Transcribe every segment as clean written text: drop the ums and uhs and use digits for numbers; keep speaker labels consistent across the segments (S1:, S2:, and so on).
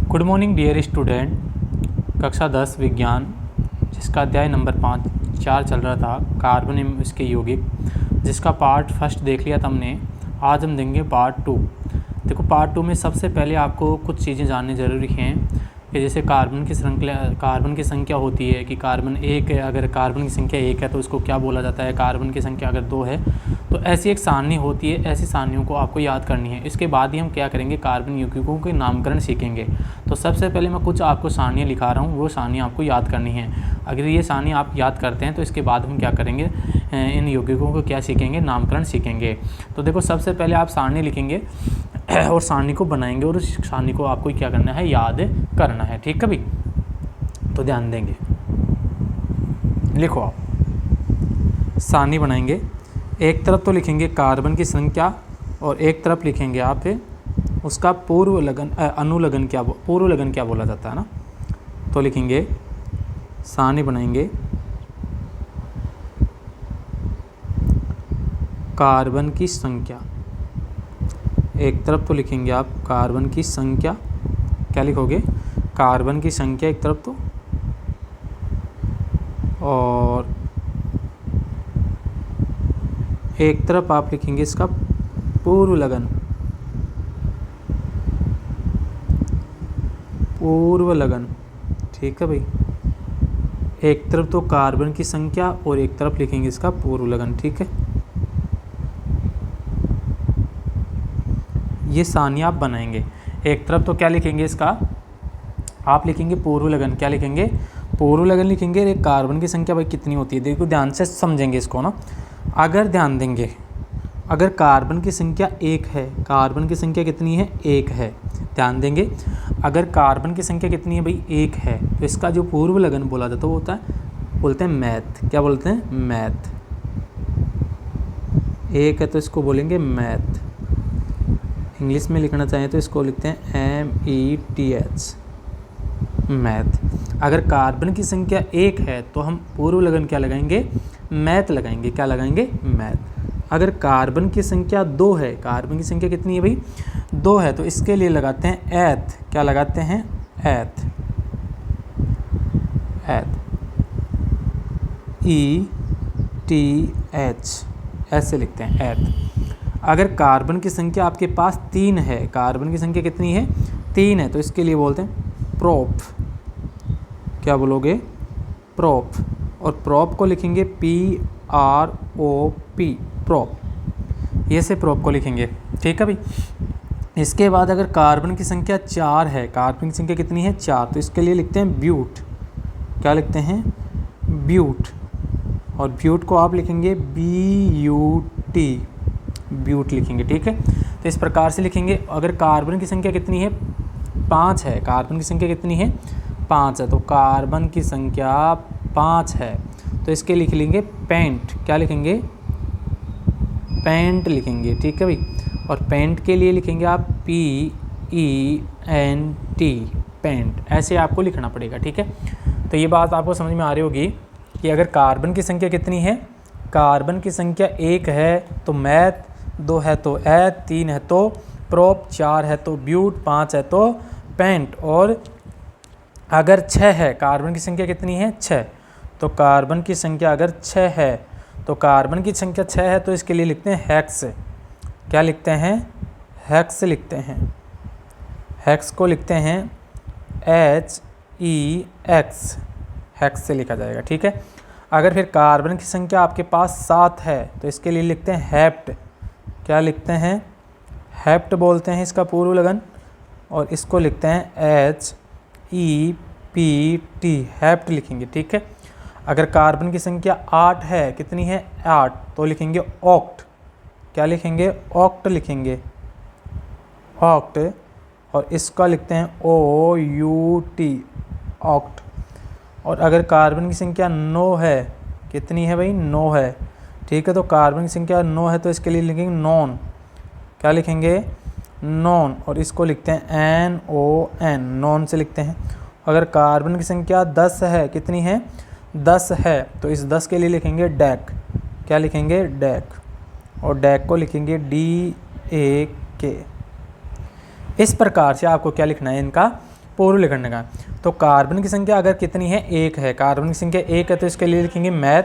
S1: Good morning dear student. कक्षा 10 विज्ञान जिसका अध्याय नंबर 4 चल रहा था कार्बन एवं इसके यौगिक, जिसका पार्ट फर्स्ट देख लिया था हमने। आज हम देंगे पार्ट 2। देखो पार्ट 2 में सबसे पहले आपको कुछ चीज़ें जाननी ज़रूरी हैं कि जैसे कार्बन की संख्या होती है कि कार्बन 1 है, अगर कार्बन की संख्या 1 है तो उसको क्या बोला जाता है, कार्बन की संख्या अगर 2 है तो ऐसी एक सारणी होती है। ऐसी सारणियों को आपको याद करनी है। इसके बाद ही हम क्या करेंगे, कार्बन यौगिकों के नामकरण सीखेंगे। तो सबसे पहले मैं कुछ आपको सारणियाँ लिखा रहा हूँ, वो सारणियाँ आपको याद करनी है। अगर ये सारणी आप याद करते हैं तो इसके बाद हम क्या करेंगे, इन यौगिकों को क्या सीखेंगे, नामकरण सीखेंगे। तो देखो सबसे पहले आप सारणी लिखेंगे और सारणी को बनाएंगे और उस सारणी को आपको क्या करना है, याद करना है। ठीक है भाई, तो ध्यान देंगे। लिखो आप सारणी बनाएंगे। एक तरफ तो लिखेंगे कार्बन की संख्या और एक तरफ लिखेंगे आप उसका पूर्व लगन क्या बोला जाता है ना। तो लिखेंगे सारणी बनाएंगे कार्बन की संख्या। एक तरफ तो लिखेंगे आप कार्बन की संख्या, क्या लिखोगे, कार्बन की संख्या एक तरफ तो, और एक तरफ आप लिखेंगे इसका पूर्व लगन। ठीक है भाई, एक तरफ तो कार्बन की संख्या और एक तरफ लिखेंगे इसका पूर्व लगन। ठीक है, ये सारणी आप बनाएंगे। एक तरफ तो क्या लिखेंगे, इसका आप लिखेंगे पूर्व लगन। क्या लिखेंगे, पूर्व लगन लिखेंगे। एक कार्बन की संख्या भाई कितनी होती है, देखो ध्यान से समझेंगे इसको ना। अगर ध्यान देंगे, अगर कार्बन की संख्या 1 है, कार्बन की संख्या कितनी है, 1 है। ध्यान देंगे, अगर कार्बन की संख्या कितनी है भाई, 1 है, तो इसका जो पूर्व लगन बोला जाता है वो होता है, बोलते हैं मैथ। क्या बोलते हैं, मैथ। 1 है तो इसको बोलेंगे मैथ। इंग्लिश में लिखना चाहें तो इसको लिखते हैं METH, मैथ। अगर कार्बन की संख्या 1 है तो हम पूर्व लगन क्या लगाएंगे, मैथ लगाएंगे। क्या लगाएंगे, मैथ। अगर कार्बन की संख्या 2 है, कार्बन की संख्या कितनी है भाई, 2 है, तो इसके लिए लगाते हैं एथ। क्या लगाते हैं, एथ। ETH, ऐसे लिखते हैं एथ। अगर कार्बन की संख्या आपके पास 3 है, कार्बन की संख्या कितनी है, 3 है, तो इसके लिए बोलते हैं प्रोप। क्या बोलोगे, प्रोप। और प्रोप को लिखेंगे PROP, प्रोप। ये से प्रोप को लिखेंगे। ठीक है भाई। इसके बाद अगर कार्बन की संख्या 4 है, कार्बन की संख्या कितनी है, 4, तो इसके लिए लिखते हैं ब्यूट। क्या लिखते हैं, ब्यूट। और ब्यूट को आप लिखेंगे BUT, ब्यूट लिखेंगे। ठीक है, तो इस प्रकार से लिखेंगे। अगर कार्बन की संख्या कितनी है, 5 है, कार्बन की संख्या कितनी है, 5 है, तो कार्बन की संख्या 5 है, तो इसके लिख लेंगे पेंट। क्या लिखेंगे, पेंट लिखेंगे। ठीक है भाई। और पेंट के लिए लिखेंगे आप PENT, पेंट। ऐसे आपको लिखना पड़ेगा। ठीक है, तो ये बात आपको समझ में आ रही होगी कि अगर कार्बन की संख्या कितनी है, कार्बन की संख्या 1 है तो मैथ, 2 है तो एथ, 3 है तो प्रोप, 4 है तो ब्यूट, 5 है तो पेंट। और अगर 6 है, कार्बन की संख्या कितनी है, 6, तो कार्बन की संख्या अगर 6 है, तो कार्बन की संख्या 6 है, तो इसके लिए लिखते हैं हेक्स। क्या लिखते हैं, हेक्स लिखते हैं। हेक्स को लिखते हैं HEX, हेक्स से लिखा जाएगा। ठीक है। अगर फिर कार्बन की संख्या आपके पास 7 है, तो इसके लिए लिखते हैं हेप्ट। क्या लिखते हैं, हेप्ट बोलते हैं इसका पूर्व लगन, और इसको लिखते हैं HEPT, हेप्ट लिखेंगे। ठीक है। अगर कार्बन की संख्या 8 है, कितनी है, 8, तो लिखेंगे ऑक्ट। क्या लिखेंगे, ऑक्ट लिखेंगे, ऑक्ट। और इसका लिखते हैं OUT, ऑक्ट। और अगर कार्बन की संख्या 9 है, कितनी है भाई, 9 है। ठीक है, तो कार्बन की संख्या 9 है, तो इसके लिए लिखेंगे नॉन। क्या लिखेंगे, नॉन। और इसको लिखते हैं NON, नॉन से लिखते हैं। अगर कार्बन की संख्या 10 है, कितनी है, 10 है, तो इस 10 के लिए लिखेंगे डैक। क्या लिखेंगे, डैक। और डैक को लिखेंगे DAK। इस प्रकार से आपको क्या लिखना है, इनका पूर्व लिखने का। तो कार्बन की संख्या अगर कितनी है, 1 है, कार्बन की संख्या 1 है, तो इसके लिए लिखेंगे मैथ,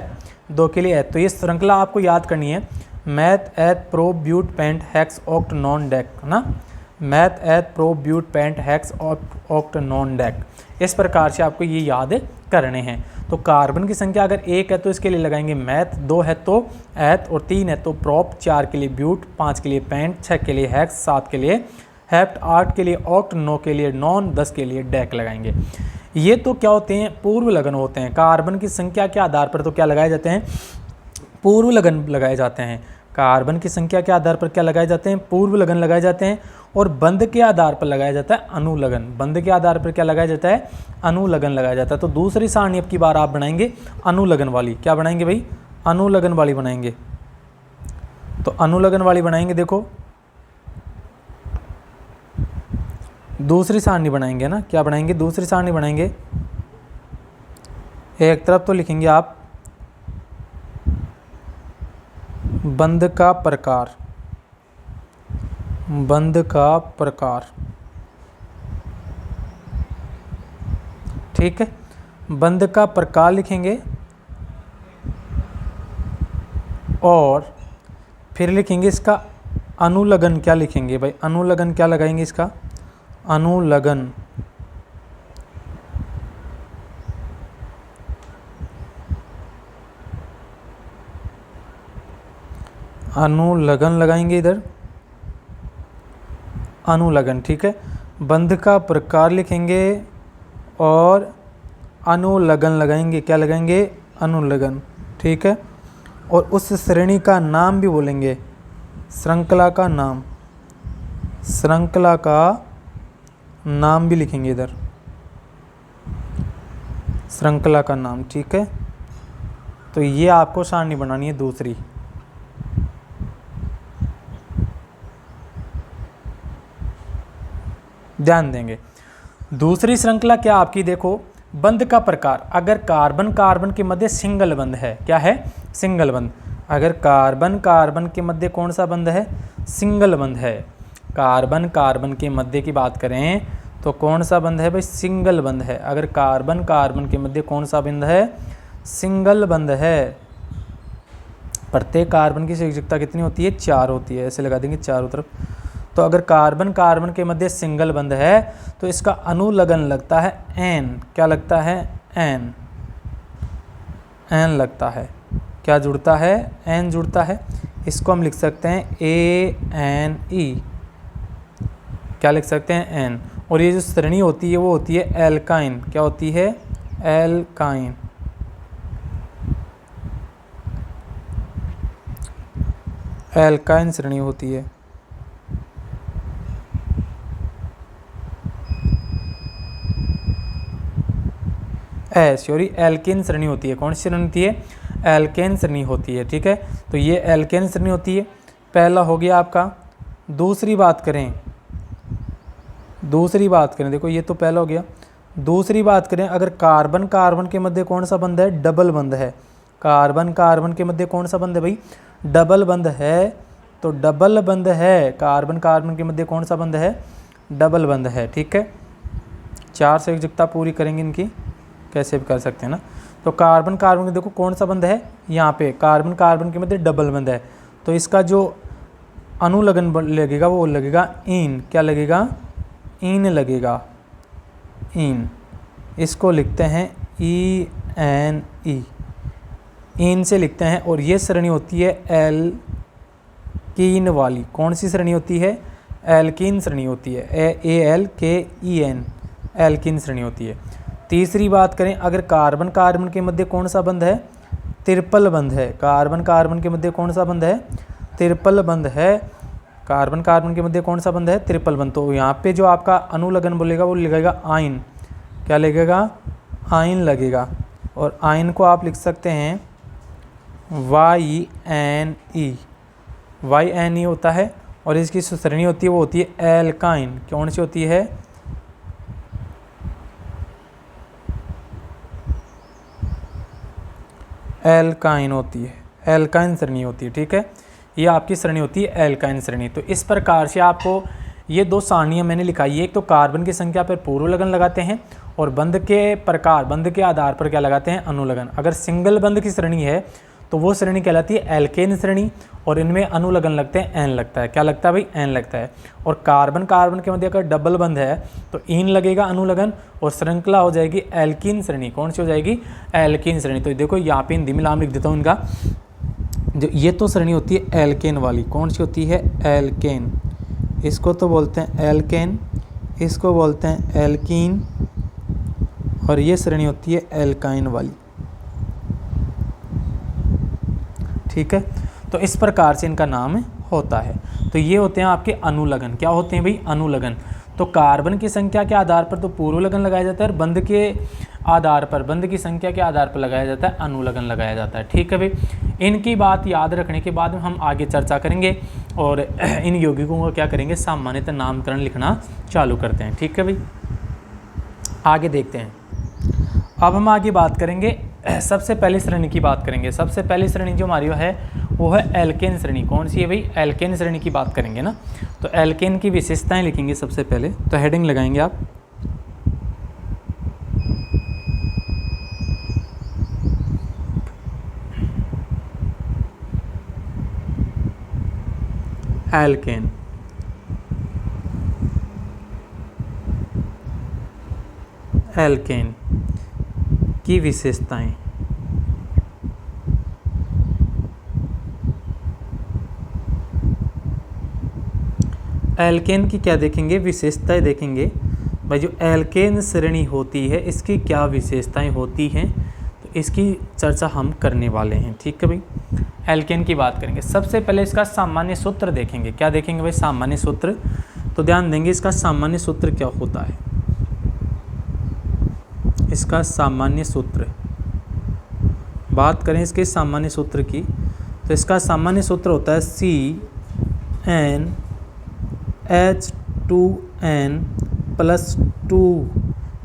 S1: 2 के लिए एथ। तो ये श्रृंखला आपको याद करनी है, meth eth pro but pent hex oct non dec, है ना, meth eth pro but pent hex oct non dec. इस प्रकार से आपको ये याद करने हैं। तो कार्बन की संख्या अगर 1 है तो इसके लिए लगाएंगे मैथ, 2 है तो एथ, और 3 है तो प्रोप, 4 के लिए ब्यूट, 5 के लिए पेंट, 6 के लिए हेक्स, 7 के लिए हेप्ट, 8 के लिए ऑक्ट, 9 के लिए नॉन, 10 के लिए डेक लगाएंगे। ये तो क्या होते हैं, पूर्व लगन होते हैं। कार्बन की संख्या के आधार पर तो क्या लगाए जाते हैं, पूर्व लगन लगाए जाते हैं। कार्बन की संख्या के आधार पर क्या लगाए जाते हैं, पूर्व लगन लगाए जाते हैं। और बंध के आधार पर लगाया जाता है अनुलगन। बंध के आधार पर क्या लगाया जाता है, अनुलगन लगाया जाता है। तो दूसरी सारणी अब की बार आप बनाएंगे अनुलगन वाली। क्या बनाएंगे भाई, अनुलगन वाली बनाएंगे। तो अनुलगन वाली बनाएंगे, देखो दूसरी सारणी बनाएंगे ना, क्या बनाएंगे, दूसरी सारणी बनाएंगे। एक तरफ तो लिखेंगे आप बंध का प्रकार, बंध का प्रकार, ठीक है, बंध का प्रकार लिखेंगे। और फिर लिखेंगे इसका अनुलगन। क्या लिखेंगे भाई, अनुलगन क्या लगाएंगे इसका, अनुलगन, अनुलगन लगाएंगे इधर, अनुलगन, ठीक है। बंध का प्रकार लिखेंगे और अनुलगन लगाएंगे। क्या लगाएंगे, अनुलगन, ठीक है। और उस श्रेणी का नाम भी बोलेंगे, श्रृंखला का नाम, श्रृंखला का नाम भी लिखेंगे इधर, श्रृंखला का नाम, ठीक है। तो ये आपको सारणी बनानी है दूसरी। ध्यान देंगे दूसरी श्रृंखला क्या आपकी, देखो बंध का प्रकार। अगर कार्बन कार्बन के मध्य सिंगल बंध है, क्या है, सिंगल बंध। अगर कार्बन कार्बन के मध्य कौन सा बंध है, सिंगल बंध है। कार्बन कार्बन के मध्य की बात करें तो कौन सा बंध है भाई, सिंगल बंध है। अगर कार्बन कार्बन के मध्य कौन सा बंध है, सिंगल बंध है। प्रत्येक कार्बन की संयोजकता कितनी होती है, 4 होती है। ऐसे लगा देंगे चारों तरफ। तो अगर कार्बन कार्बन के मध्य सिंगल बंध है तो इसका अनुलगन लगता है एन। क्या लगता है, एन, एन लगता है। क्या जुड़ता है, एन जुड़ता है। इसको हम लिख सकते हैं ANE। क्या लिख सकते हैं, एन। और ये जो श्रेणी होती है वो होती है एल्काइन। क्या होती है, एल्काइन। एल्काइन श्रेणी होती है। सॉरी, एल्केन श्रेणी होती है। कौन सी श्रेणी होती है, एल्केन श्रेणी होती है, ठीक है। तो ये एल्केन श्रेणी होती है। पहला हो गया आपका। दूसरी बात करें, देखो ये तो पहला हो गया। दूसरी बात करें, अगर कार्बन कार्बन के मध्य कौन सा बंध है, डबल बंध है। कार्बन कार्बन के मध्य कौन सा बंध है भाई, डबल बंध है। तो डबल बंध है, कार्बन कार्बन के मध्य कौन सा बंध है, डबल बंध है, ठीक है। 4 संयोजकता पूरी करेंगे इनकी, कैसे भी कर सकते हैं ना। तो कार्बन कार्बन के देखो कौन सा बंध है, यहाँ पे कार्बन कार्बन के मध्य डबल बंध है। तो इसका जो अनुलगन लगेगा वो लगेगा इन। क्या लगेगा, इन लगेगा, इन। इसको लिखते हैं ENE, इन से लिखते हैं। और ये श्रेणी होती है एल्कीन वाली। कौन सी श्रेणी होती है, एल्कीन श्रेणी होती है, ALKEN, एल्कीन श्रेणी होती है। तीसरी बात करें, अगर कार्बन कार्बन के मध्य कौन सा बंध है, ट्रिपल बंध है। कार्बन कार्बन के मध्य कौन सा बंध है, ट्रिपल बंध है। कार्बन कार्बन के मध्य कौन सा बंध है, ट्रिपल बंध। तो यहाँ पे जो आपका अनुलगन बोलेगा वो लगेगा आइन। क्या लगेगा, आइन लगेगा। और आइन को आप लिख सकते हैं YNE, YNE होता है। और इसकी श्रेणी होती है वो होती है एल्काइन। कौन सी होती है, एल्काइन होती है, एल्काइन श्रेणी होती है, ठीक है। ये आपकी श्रेणी होती है एल्काइन श्रेणी। तो इस प्रकार से आपको ये दो सारणियाँ मैंने लिखाई है, एक तो कार्बन की संख्या पर पूर्व लगन लगाते हैं और बंध के प्रकार, बंध के आधार पर क्या लगाते हैं, अनुलगन। अगर सिंगल बंध की श्रेणी है तो वो श्रेणी कहलाती है एल्केन श्रेणी, और इनमें अनुलगन लगते हैं, एन लगता है। क्या लगता है भाई, एन लगता है। और कार्बन कार्बन के मध्य अगर डबल बंध है तो इन लगेगा अनुलगन, और श्रृंखला हो जाएगी एल्कीन श्रेणी। कौन सी हो जाएगी, एल्कीन श्रेणी। तो देखो यहाँ पे हिंदी में नाम लिख देता हूँ इनका। जो ये तो श्रेणी होती है एल्केन वाली, कौन सी होती है, एल्केन। इसको तो बोलते हैं एल्केन, इसको बोलते हैं एल्कीन, और ये श्रेणी होती है एल्काइन वाली। ठीक है, तो इस प्रकार से इनका नाम होता है। तो ये होते हैं आपके अनुलगन। क्या होते हैं भाई, अनुलगन। तो कार्बन की संख्या के आधार पर तो पूर्व लगन लगाया जाता है, और बंध के आधार पर, बंध की संख्या के आधार पर लगाया जाता है, अनुलगन लगाया जाता है। ठीक है भाई, इनकी बात याद रखने के बाद हम आगे चर्चा करेंगे और इन यौगिकों को क्या करेंगे, सामान्यतः नामकरण लिखना चालू करते हैं। ठीक है भाई, आगे देखते हैं। अब हम आगे बात करेंगे, सबसे पहली श्रेणी की बात करेंगे। सबसे पहली श्रेणी जो हमारी है वो है एल्केन श्रेणी। कौन सी है भाई, एल्केन श्रेणी की बात करेंगे ना। तो एल्केन की विशेषताएं लिखेंगे सबसे पहले, तो हेडिंग लगाएंगे आप, एल्केन। एल्केन की विशेषताएं। एल्केन की क्या देखेंगे, विशेषताएं देखेंगे भाई। जो एल्केन श्रेणी होती है इसकी क्या विशेषताएं होती हैं, तो इसकी चर्चा हम करने वाले हैं। ठीक है भाई, एल्केन की बात करेंगे। सबसे पहले इसका सामान्य सूत्र देखेंगे। क्या देखेंगे भाई, सामान्य सूत्र। तो ध्यान देंगे इसका सामान्य सूत्र क्या होता है। इसका सामान्य सूत्र, बात करें इसके सामान्य सूत्र की, तो इसका सामान्य सूत्र होता है CnH2n + 2।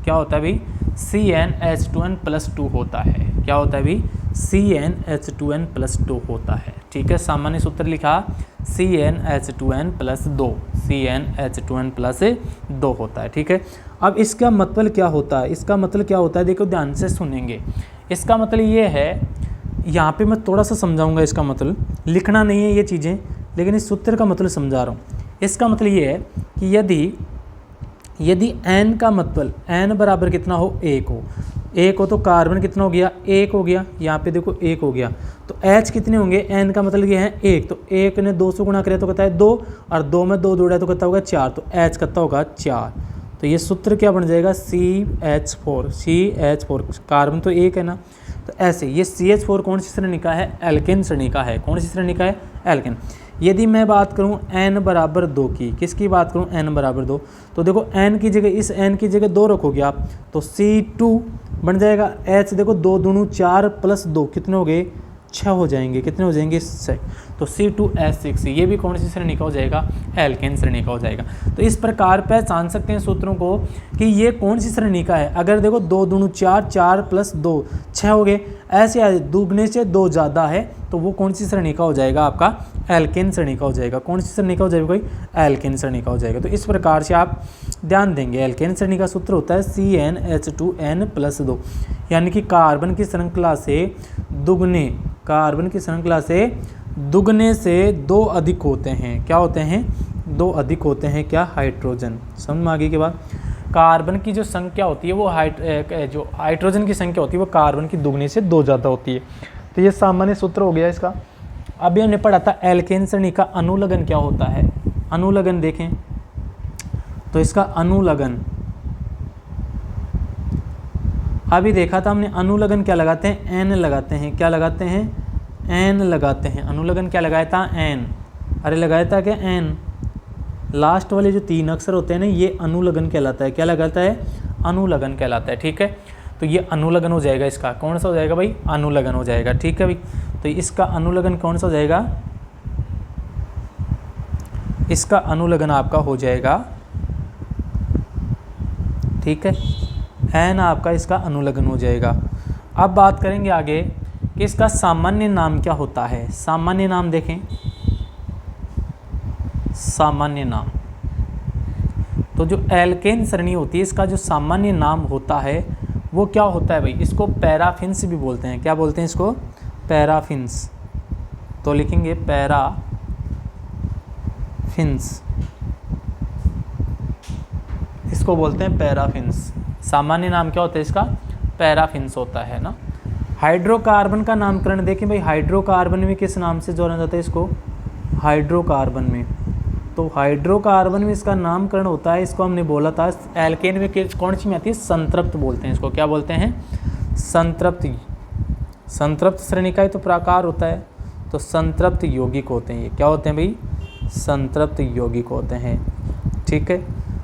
S1: क्या होता है भाई, CnH2n + 2 होता है। क्या होता है भाई, CnH2n + 2 होता है। ठीक है, सामान्य सूत्र लिखा CnH2n + 2, CnH2n + 2 होता है। ठीक है, अब इसका मतलब क्या होता है, इसका मतलब क्या होता है, देखो ध्यान से सुनेंगे। इसका मतलब ये है, यहाँ पे मैं थोड़ा सा समझाऊंगा इसका मतलब, लिखना नहीं है ये चीज़ें, लेकिन इस सूत्र का मतलब समझा रहा हूँ। इसका मतलब ये है कि यदि n का मतलब n बराबर कितना हो, 1 हो, 1 हो तो कार्बन कितना हो गया, 1 हो गया। यहाँ पे देखो 1 हो गया, तो H कितने होंगे, n का मतलब ये है 1, तो 1 ने 2 से गुणा करे तो कहता है 2, और 2 में 2 जोड़ा तो कहता होगा 4, तो H कहता होगा 4। तो ये सूत्र क्या बन जाएगा, CH4। कार्बन तो 1 है ना, तो ऐसे ये CH4 कौन सी श्रेणी का है, एल्केन श्रेणी का है। कौन सी श्रेणी का है, एल्केन। यदि मैं बात करूं n बराबर 2 की, किसकी बात करूं, n बराबर 2, तो देखो n की जगह, इस n की जगह 2 रखोगे आप, तो C2 बन जाएगा। H देखो 2 दूनी 4 + 2 कितने हो गए, 6 हो जाएंगे। कितने हो जाएंगे, 6। तो C2H6 ये भी कौन सी श्रेणी का हो जाएगा, एल्केन श्रेणी का हो जाएगा। तो इस प्रकार पहचान सकते हैं सूत्रों को कि ये कौन सी श्रेणी का है। अगर देखो 2 दूनी 4, 4 + 2 6 हो गए, ऐसे दुगने से 2 ज़्यादा है तो वो कौन सी श्रेणी का हो जाएगा, आपका एल्केन श्रेणी का हो जाएगा। कौन सी श्रेणी का हो जाएगा, कोई एल्केन श्रेणी का हो जाएगा। तो इस प्रकार से आप ध्यान देंगे, एल्केन श्रेणी का सूत्र होता है CnH2n + 2, यानी कि कार्बन की श्रृंखला से दुगने, कार्बन की श्रृंखला से दुगने से 2 अधिक होते हैं। क्या होते हैं, 2 अधिक होते हैं, क्या, हाइड्रोजन। समझ में आगे के बाद, कार्बन की जो संख्या होती है वो जो हाइड्रोजन की संख्या होती है वो कार्बन की दुगने से 2 ज़्यादा होती है। तो ये सामान्य सूत्र हो गया इसका। अभी हमने पढ़ा था एल्केन श्रेणी का अनुलगन क्या होता है। अनुलगन देखें तो इसका अनुलगन, अभी देखा था हमने, अनुलगन क्या लगाते हैं, n लगाते हैं। क्या लगाते हैं, n लगाते हैं। अनुलगन क्या लगाया था, n। अरे लगाया था क्या, n। लास्ट वाले जो 3 अक्षर होते हैं ना, ये अनुलगन कहलाता है। क्या लगाता है, अनुलगन कहलाता है। ठीक है, तो ये अनुलगन हो जाएगा। इसका कौन सा हो जाएगा भाई, अनुलगन हो जाएगा। ठीक है भाई, तो इसका अनुलगन कौन सा हो जाएगा, इसका अनुलगन आपका हो जाएगा, ठीक है, n आपका इसका अनुलगन हो जाएगा। अब बात करेंगे आगे कि इसका सामान्य नाम क्या होता है। सामान्य नाम देखें, सामान्य नाम, तो जो एल्केन श्रेणी होती है इसका जो सामान्य नाम होता है वो क्या होता है भाई, इसको पैराफिन्स भी बोलते हैं। क्या बोलते हैं इसको? पैराफिन्स। तो लिखेंगे पैराफिन्स, इसको बोलते हैं पैराफिन्स। सामान्य नाम क्या होता है इसका? पैराफिन्स होता है ना। हाइड्रोकार्बन का नामकरण देखें भाई, हाइड्रोकार्बन में किस नाम से जाना जाता है इसको? हाइड्रोकार्बन में। तो हाइड्रोकार्बन में इसका नामकरण होता है, इसको हमने बोला था एल्केन में कौन सी में आती है? संतृप्त बोलते हैं इसको। क्या बोलते हैं? संतृप्त। संतृप्त श्रेणी का ही तो प्रकार होता है, तो संतृप्त यौगिक होते हैं ये। क्या होते हैं भाई? संतृप्त यौगिक होते हैं। ठीक है,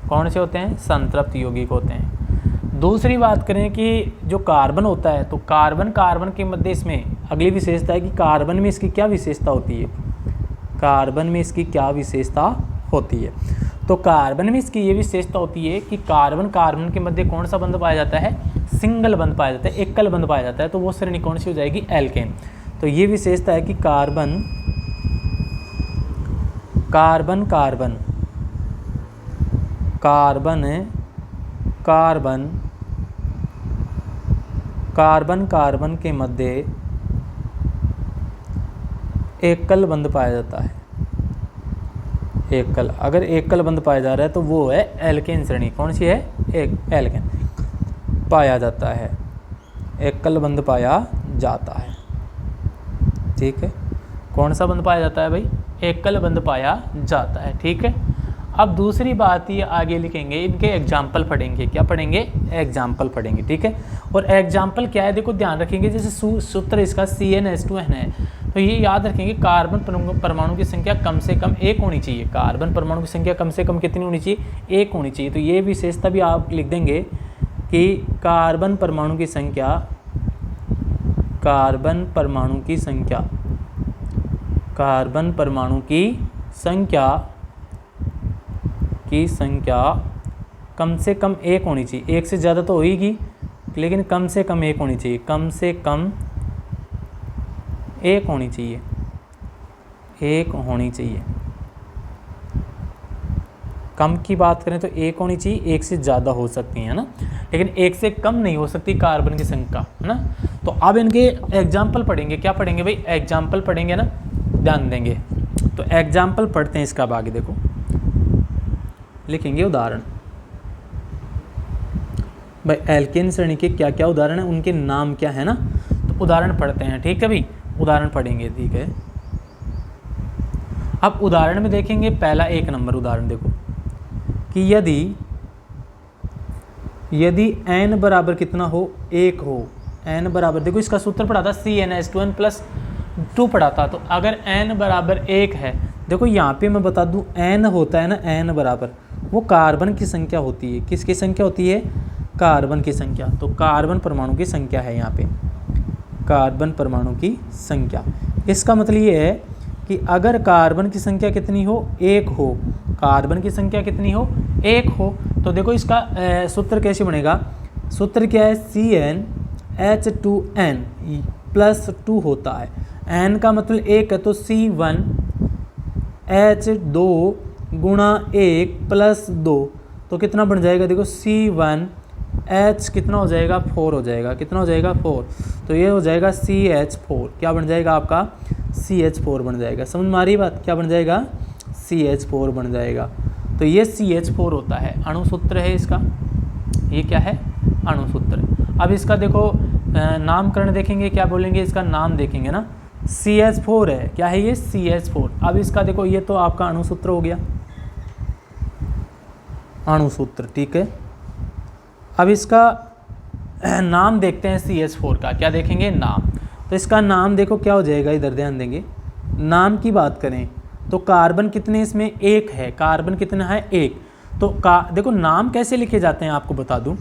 S1: कौन से होते हैं? संतृप्त यौगिक होते हैं। दूसरी बात करें कि जो कार्बन होता है, तो कार्बन के मध्य इसमें अगली विशेषता है कि कार्बन में इसकी क्या विशेषता होती है? कार्बन में इसकी क्या विशेषता होती है? तो कार्बन में इसकी ये विशेषता होती है कि कार्बन के मध्य कौन सा बंध पाया जाता है? सिंगल बंध पाया जाता है, एकल बंध पाया जाता है। तो वो श्रेणी कौन सी हो जाएगी? एल्केन। तो ये विशेषता है कि कार्बन के मध्य एकल बंध पाया जाता है। एकल, अगर एकल बंध पाया जा रहा है तो वो है एल्केन श्रेणी। कौन सी है? एक एल्केन पाया जाता है, एकल बंध पाया जाता है। ठीक है, कौन सा बंध पाया जाता है भाई? एकल बंध पाया जाता है। ठीक है, अब दूसरी बात ये आगे लिखेंगे, इनके एग्जाम्पल पढ़ेंगे। क्या पढ़ेंगे? एग्जाम्पल पढ़ेंगे। ठीक है, और एग्जाम्पल क्या है देखो ध्यान रखेंगे, जैसे सूत्र इसका CnH2n है, तो ये याद रखेंगे कार्बन परमाणु की संख्या कम से कम 1 होनी चाहिए। कार्बन परमाणु की संख्या कम से कम कितनी होनी चाहिए? 1 होनी चाहिए। तो ये विशेषता भी आप लिख देंगे कि कार्बन परमाणु की संख्या कम से कम 1 होनी चाहिए। 1 से ज़्यादा तो होगी, लेकिन कम से कम 1 होनी चाहिए। कम से कम 1 होनी चाहिए, 1 होनी चाहिए। कम की बात करें तो 1 होनी चाहिए, 1 से ज़्यादा हो सकती है ना, लेकिन 1 से कम नहीं हो सकती कार्बन की संख्या, है ना। तो अब इनके एग्जाम्पल पढ़ेंगे। क्या पढ़ेंगे भाई? एग्जाम्पल पढ़ेंगे ना, ध्यान देंगे। तो एग्जाम्पल पढ़ते हैं इसका। अब आगे देखो, लिखेंगे उदाहरण। भाई एल्केन श्रेणी के क्या क्या उदाहरण हैं, उनके नाम क्या है ना, तो उदाहरण पढ़ते हैं। ठीक है भाई, उदाहरण पढ़ेंगे। ठीक है, अब उदाहरण में देखेंगे। पहला 1 नंबर उदाहरण देखो कि यदि n बराबर कितना हो? 1 हो। n बराबर, देखो इसका सूत्र पढ़ा था CnH2n + 2 पढ़ा था। तो अगर n बराबर 1 है, देखो यहाँ पे मैं बता दूँ n होता है ना, n बराबर वो कार्बन की संख्या होती है। किसकी संख्या होती है? कार्बन की संख्या। तो कार्बन परमाणु की संख्या है यहाँ पे, कार्बन परमाणु की संख्या। इसका मतलब ये है कि अगर कार्बन की संख्या कितनी हो? 1 हो। कार्बन की संख्या कितनी हो? 1 हो। तो देखो इसका सूत्र कैसे बनेगा? सूत्र क्या है? CnH2n + 2 होता है। n का मतलब 1 है, तो C1H2 × 1 + 2, तो कितना बन जाएगा? देखो C1H कितना हो जाएगा? 4 हो जाएगा। कितना हो जाएगा? 4। तो ये हो जाएगा CH4। क्या बन जाएगा आपका? CH4 बन जाएगा। समझ में आ रही बात? क्या बन जाएगा? CH4 बन जाएगा। तो ये CH4 होता है, अणुसूत्र है इसका। ये क्या है? अणुसूत्र। अब इसका देखो नामकरण देखेंगे, क्या बोलेंगे? इसका नाम देखेंगे ना, CH4 है। क्या है ये? CH4। अब इसका देखो, ये तो आपका अणुसूत्र हो गया, अणुसूत्र। ठीक है, अब इसका नाम देखते हैं CH4 का। क्या देखेंगे? नाम। तो इसका नाम देखो क्या हो जाएगा, इधर ध्यान देंगे। नाम की बात करें तो कार्बन कितने इसमें? 1 है। कार्बन कितना है? 1। तो देखो नाम कैसे लिखे जाते हैं आपको बता दूं।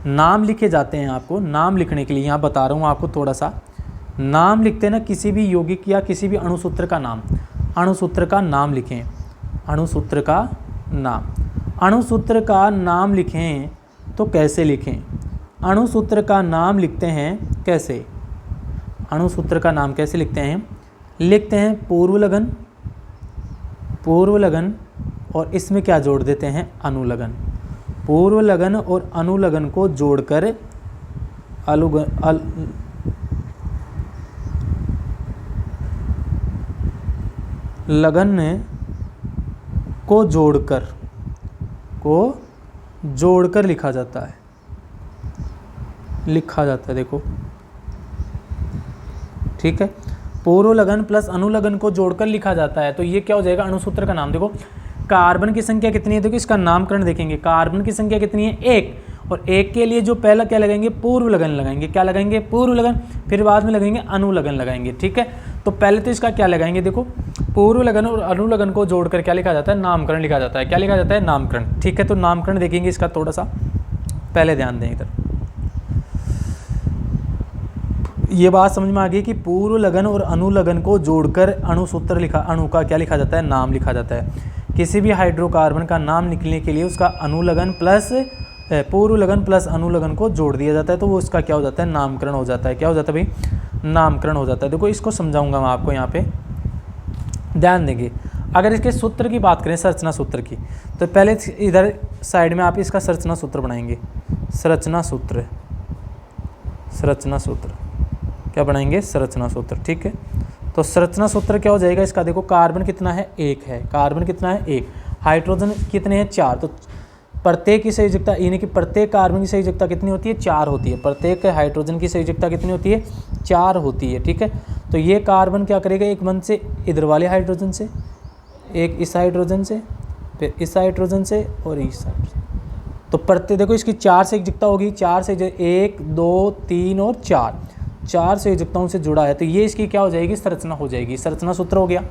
S1: नाम लिखे जाते हैं, आपको नाम लिखने के लिए यहाँ बता रहा हूँ आपको थोड़ा सा। नाम लिखते हैं ना किसी भी यौगिक या किसी भी अणुसूत्र का नाम, अणुसूत्र का नाम लिखें। अणुसूत्र का नाम, अणुसूत्र का नाम लिखें तो कैसे लिखें? अणुसूत्र का नाम लिखते हैं कैसे? अणुसूत्र का नाम कैसे लिखते हैं? लिखते हैं पूर्वलगन, पूर्वलगन, और इसमें क्या जोड़ देते हैं? अनुलगन। पूर्व लगन और अनुलगन को जोड़कर लगन को जोड़कर लिखा जाता है, देखो ठीक है। पूर्व लगन प्लस अनुलगन को जोड़कर लिखा जाता है, तो ये क्या हो जाएगा, अणुसूत्र का नाम। देखो कार्बन की संख्या कितनी है, देखो इसका नामकरण देखेंगे। कार्बन की संख्या कितनी है, 1, और 1 के लिए जो पहला क्या लगाएंगे, पूर्व लगन लगाएंगे। क्या लगाएंगे, पूर्व लगन, फिर बाद में लगाएंगे अनुलगन लगाएंगे, ठीक है। तो पहले तो इसका क्या लगाएंगे, देखो पूर्व लगन और अनुलगन को जोड़कर क्या लिखा जाता है, नामकरण लिखा जाता है। क्या लिखा जाता है, नामकरण, ठीक है। तो नामकरण देखेंगे इसका, थोड़ा सा पहले ध्यान दें इधर। ये बात समझ में आ गई कि पूर्व लगन और अनुलगन को जोड़कर अणुसूत्र अणु का क्या लिखा जाता है, नाम लिखा जाता है। किसी भी हाइड्रोकार्बन का नाम निकलने के लिए उसका अनुलगन प्लस पूर्व लगन प्लस अनुलगन को जोड़ दिया जाता है, तो वो उसका क्या हो जाता है, नामकरण हो जाता है। क्या हो जाता है भाई, नामकरण हो जाता है। देखो इसको समझाऊंगा मैं आपको, यहाँ पे ध्यान देंगे। अगर इसके सूत्र की बात करें, संरचना सूत्र की, तो पहले इधर साइड में आप इसका संरचना सूत्र बनाएंगे। संरचना सूत्र क्या बनाएंगे, संरचना सूत्र, ठीक है। तो संरचना सूत्र क्या हो जाएगा इसका, देखो कार्बन कितना है, 1 है। कार्बन कितना है, 1। हाइड्रोजन कितने हैं, 4। तो प्रत्येक की संयोजकता, यानी कि प्रत्येक कार्बन की संयोजकता कितनी होती है, 4 होती है। प्रत्येक हाइड्रोजन की संयोजकता कितनी होती है, 4 होती है, ठीक है। तो ये कार्बन क्या करेगा, एक बंद से इधर वाले हाइड्रोजन से, एक इस हाइड्रोजन से, फिर इस हाइड्रोजन से और इस हाइड्रोजन। तो प्रत्येक देखो इसकी 4 संयोजकता होगी, 4 से 1 2 3 और 4 संयोजकताओं से जुड़ा है। तो ये इसकी क्या हो जाएगी, संरचना हो जाएगी। संरचना सूत्र हो गया,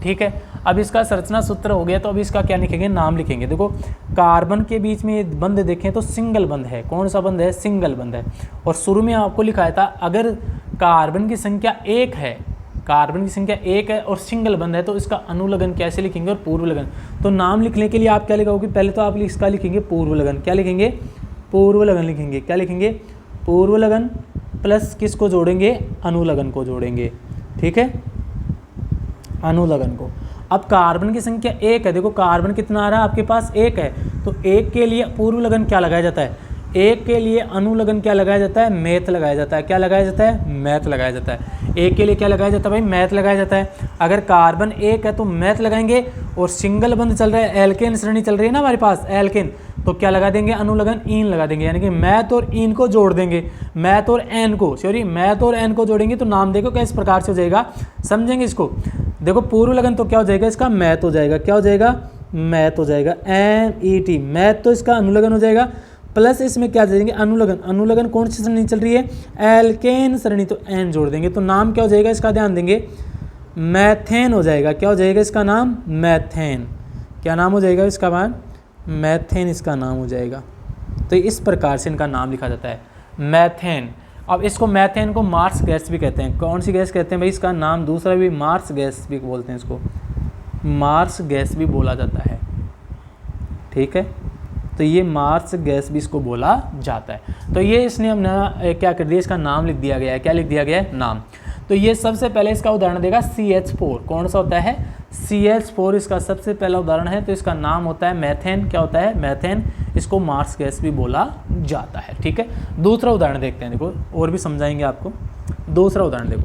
S1: ठीक है। अब इसका संरचना सूत्र हो गया, तो अब इसका क्या लिखेंगे, नाम लिखेंगे। देखो कार्बन के बीच में ये बंध देखें तो सिंगल बंध है। कौन सा बंध है, सिंगल बंध है। और शुरू में आपको लिखाया था, अगर कार्बन की संख्या 1 है, कार्बन की संख्या 1 है और सिंगल बंध है, तो इसका अनुलगन कैसे लिखेंगे और पूर्व लगन। तो नाम लिखने के लिए आप क्या लिखोगे, पहले तो आप इसका लिखेंगे पूर्व लगन। क्या लिखेंगे, पूर्व लगन लिखेंगे। क्या लिखेंगे, पूर्व लगन प्लस किसको जोड़ेंगे, अनुलगन को जोड़ेंगे, ठीक है, अनुलगन को। अब कार्बन की संख्या 1 है, देखो कार्बन कितना आ रहा है आपके पास, 1 है। तो 1 के लिए पूर्व लगन क्या लगाया जाता है, 1 के लिए अनुलगन क्या लगाया जाता है, मैथ लगाया जाता है। क्या लगाया जाता है, मैथ लगाया जाता है। 1 के लिए क्या लगाया जाता है भाई, मैथ लगाया जाता है। अगर कार्बन 1 है तो मैथ लगाएंगे, और सिंगल बंध चल रहा है, एल्केन श्रेणी चल रही है ना हमारे पास, एल्केन, तो क्या लगा देंगे, अनुलगन ईन लगा देंगे। यानी कि मैथ और ईन को जोड़ देंगे, मैथ और एन को, सॉरी मैथ और एन को जोड़ेंगे, तो नाम देखो क्या इस प्रकार से हो जाएगा, समझेंगे इसको। देखो पूर्व लगन तो क्या हो जाएगा, इसका मैथ हो जाएगा। क्या हो जाएगा, मैथ हो जाएगा, MET, मैथ तो इसका अनुलगन हो जाएगा। प्लस इसमें क्या देंगे, अनुलगन। अनुलगन कौन सी श्रेणी चल रही है, एल्केन श्रेणी, तो एन जोड़ देंगे, तो नाम क्या हो जाएगा इसका, ध्यान देंगे, मैथेन हो जाएगा। क्या हो जाएगा इसका नाम, मैथेन। क्या नाम हो जाएगा इसका बाद, मैथेन इसका नाम हो जाएगा। तो इस प्रकार से इनका नाम लिखा जाता है, मैथेन। अब इसको मैथेन को मार्स गैस भी कहते हैं। कौन सी गैस कहते हैं भाई, इसका नाम दूसरा भी मार्स गैस भी बोलते हैं, इसको मार्स गैस भी बोला जाता है, ठीक है। तो ये मार्स गैस भी इसको बोला जाता है। तो ये इसने हमने क्या कर दिया, इसका नाम लिख दिया गया है। क्या लिख दिया गया है, नाम। तो ये सबसे पहले इसका उदाहरण देगा CH4। कौन सा होता है, CH4 इसका सबसे पहला उदाहरण है। तो इसका नाम होता है मैथेन। क्या होता है, मैथेन। इसको मार्स गैस भी बोला जाता है, ठीक है। दूसरा उदाहरण देखते हैं, देखो और भी समझाएंगे आपको। दूसरा उदाहरण देखो,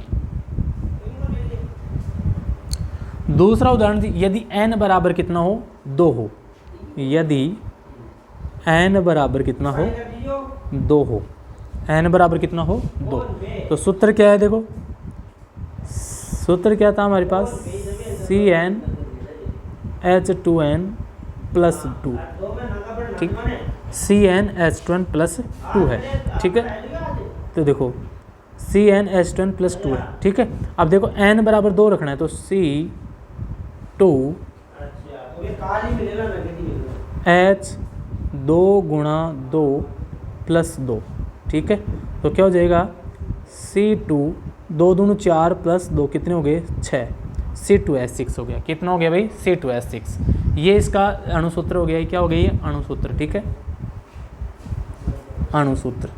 S1: दूसरा उदाहरण, यदि n बराबर कितना हो, 2 हो, यदि n बराबर कितना हो, 2 हो, n बराबर कितना हो, 2। तो सूत्र क्या है, देखो सूत्र क्या था हमारे पास, CnH2n+2, ठीक, CnH2n+2 है, ठीक है। तो देखो CnH2n+2 है, ठीक है। अब देखो n बराबर 2 रखना है, तो C2H 2×2+2, ठीक है। तो क्या हो जाएगा, C2 2 दूनी 4 + 2 कितने हो गए, 6, C2H6 हो गया। कितना हो गया भाई, C2H6। ये इसका अणुसूत्र हो गया। ये क्या हो गया, ये अणुसूत्र, ठीक है, अणुसूत्र।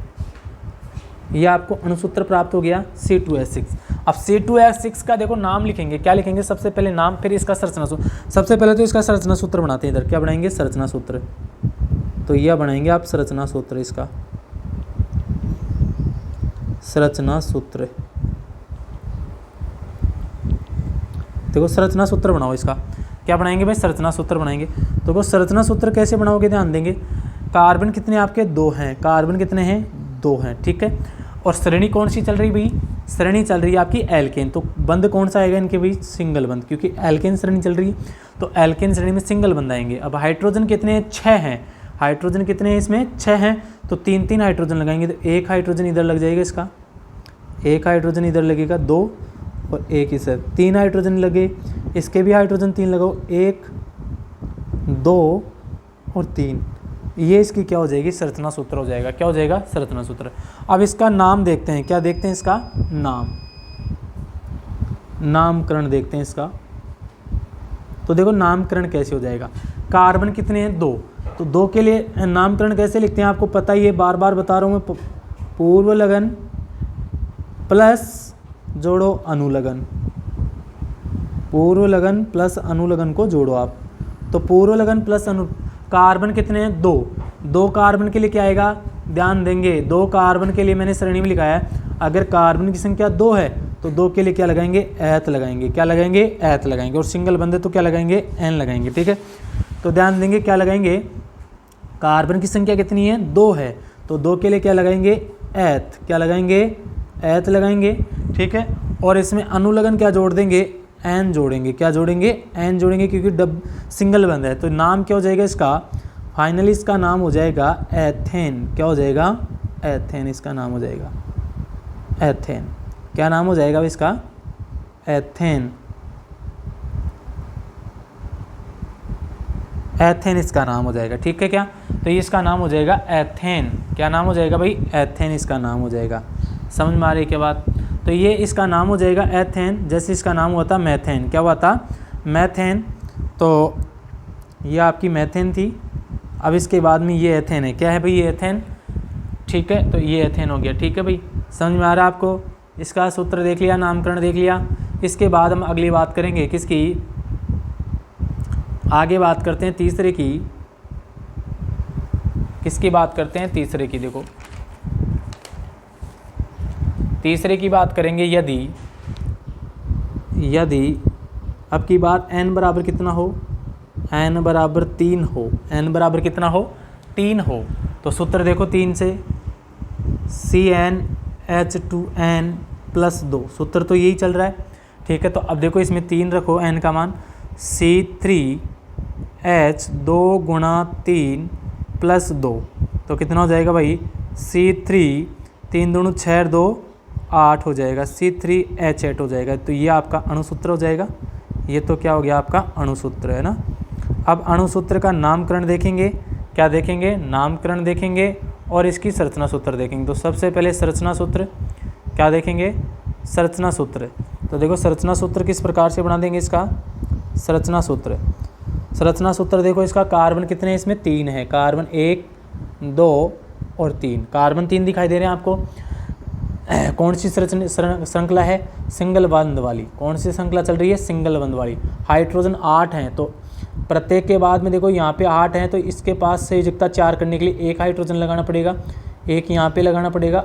S1: ये आपको अणुसूत्र प्राप्त हो गया, C2H6। अब C2H6 का देखो नाम लिखेंगे। क्या लिखेंगे, सबसे पहले नाम, फिर इसका संरचना सूत्र। सबसे पहले तो इसका संरचना सूत्र बनाते हैं। इधर क्या बनाएंगे, संरचना सूत्र। तो यह बनाएंगे आप संरचना सूत्र इसका, संरचना सूत्र। देखो संरचना सूत्र बनाओ इसका, क्या बनाएंगे भाई, संरचना सूत्र बनाएंगे। तो वो संरचना सूत्र कैसे बनाओगे, ध्यान देंगे। कार्बन कितने आपके 2 हैं, कार्बन कितने हैं 2 हैं, ठीक है। और श्रेणी कौन सी चल रही भाई, श्रेणी चल रही है आपकी एल्केन। तो बंद कौन सा आएगा इनके भाई, सिंगल बंद, क्योंकि एल्केन श्रेणी चल रही है तो एल्केन श्रेणी में सिंगल बंद आएंगे। अब हाइड्रोजन कितने हैं, 6 हैं, हाइड्रोजन कितने हैं इसमें 6 हैं, तो 3 हाइड्रोजन लगाएंगे। तो 1 हाइड्रोजन इधर लग जाएगा इसका, 1 हाइड्रोजन इधर लगेगा, 2 और 1 इधर, 3 हाइड्रोजन लगे, इसके भी हाइड्रोजन 3 लगाओ, 1 2 और 3, ये इसकी क्या हो जाएगी, संरचना सूत्र हो जाएगा। क्या हो जाएगा, संरचना सूत्र। अब इसका नाम देखते हैं, क्या देखते हैं इसका नाम, नामकरण देखते हैं इसका। तो देखो नामकरण कैसे हो जाएगा, कार्बन कितने हैं 2, तो 2 के लिए नामकरण कैसे लिखते हैं आपको पता ही है, बार बार बता रहा हूँ मैं, पूर्व लगन प्लस जोड़ो अनुलगन, पूर्व लगन प्लस अनुलगन को जोड़ो आप। तो पूर्व लगन प्लस कार्बन कितने हैं 2 कार्बन के लिए क्या आएगा, ध्यान देंगे, 2 कार्बन के लिए मैंने श्रेणी में लिखा है, अगर कार्बन की संख्या 2 है तो 2 के लिए क्या लगाएंगे, एथ लगाएंगे, क्या लगाएंगे, एथ लगाएंगे। और सिंगल बंदे तो क्या लगाएंगे, एन लगाएंगे, ठीक है। तो ध्यान देंगे क्या लगाएंगे, कार्बन की संख्या कितनी है 2 है, तो 2 के लिए क्या लगाएंगे, एथ, क्या लगाएंगे, एथ लगाएंगे, ठीक है। और इसमें अनुलगन क्या जोड़ देंगे, एन जोड़ेंगे, क्या जोड़ेंगे, एन जोड़ेंगे, क्योंकि सिंगल बंद है। तो नाम क्या हो जाएगा इसका, फाइनली इसका नाम हो जाएगा एथेन, क्या हो जाएगा, एथेन इसका नाम हो जाएगा, एथेन, क्या नाम हो जाएगा इसका, एथेन, एथेन इसका नाम हो जाएगा, ठीक है। क्या, तो ये इसका नाम हो जाएगा एथेन, क्या नाम हो जाएगा भाई, एथेन इसका नाम हो जाएगा। समझ में आ रही के बाद, तो ये इसका नाम हो जाएगा एथेन, जैसे इसका नाम हुआ था मैथेन, क्या हुआ था, मैथेन। तो ये आपकी मैथेन थी, अब इसके बाद में ये एथेन है, क्या है भाई, ये एथेन, ठीक है। तो ये एथेन हो गया, ठीक है भाई, समझ में आ रहा है आपको। इसका सूत्र देख लिया, नामकरण देख लिया। इसके बाद हम अगली बात करेंगे किसकी, आगे बात करते हैं तीसरे की, किसकी बात करते हैं, तीसरे की। देखो तीसरे की बात करेंगे, यदि अब की बात n बराबर कितना हो, n बराबर 3 हो, n बराबर कितना हो, 3 हो, तो सूत्र देखो 3 से, CnH2n + 2, सूत्र तो यही चल रहा है, ठीक है। तो अब देखो इसमें 3 रखो, n का मान, C3H 2 × 3 + 2, तो कितना हो जाएगा भाई, C3 3 दूनी 6 2 8 हो जाएगा, C3H8 हो जाएगा। तो ये आपका अणुसूत्र हो जाएगा, ये तो क्या हो गया आपका अणुसूत्र, है ना। अब अणुसूत्र का नामकरण देखेंगे, क्या देखेंगे, नामकरण देखेंगे और इसकी संरचना सूत्र देखेंगे। तो सबसे पहले संरचना सूत्र क्या देखेंगे, संरचना सूत्र। तो देखो संरचना सूत्र किस प्रकार से बना देंगे इसका, संरचना सूत्र, संरचना सूत्र देखो इसका, कार्बन कितने हैं इसमें 3 है, कार्बन 1 2 और 3, कार्बन 3 दिखाई दे रहे हैं आपको। कौन सी श्रृंखला है, सिंगल बंद वाली, कौन सी श्रृंखला चल रही है, सिंगल बंद वाली। हाइड्रोजन 8 हैं, तो प्रत्येक के बाद में देखो यहाँ पे 8 हैं, तो इसके पास संयोजकता 4 करने के लिए 1 हाइड्रोजन लगाना पड़ेगा, 1 यहाँ पे लगाना पड़ेगा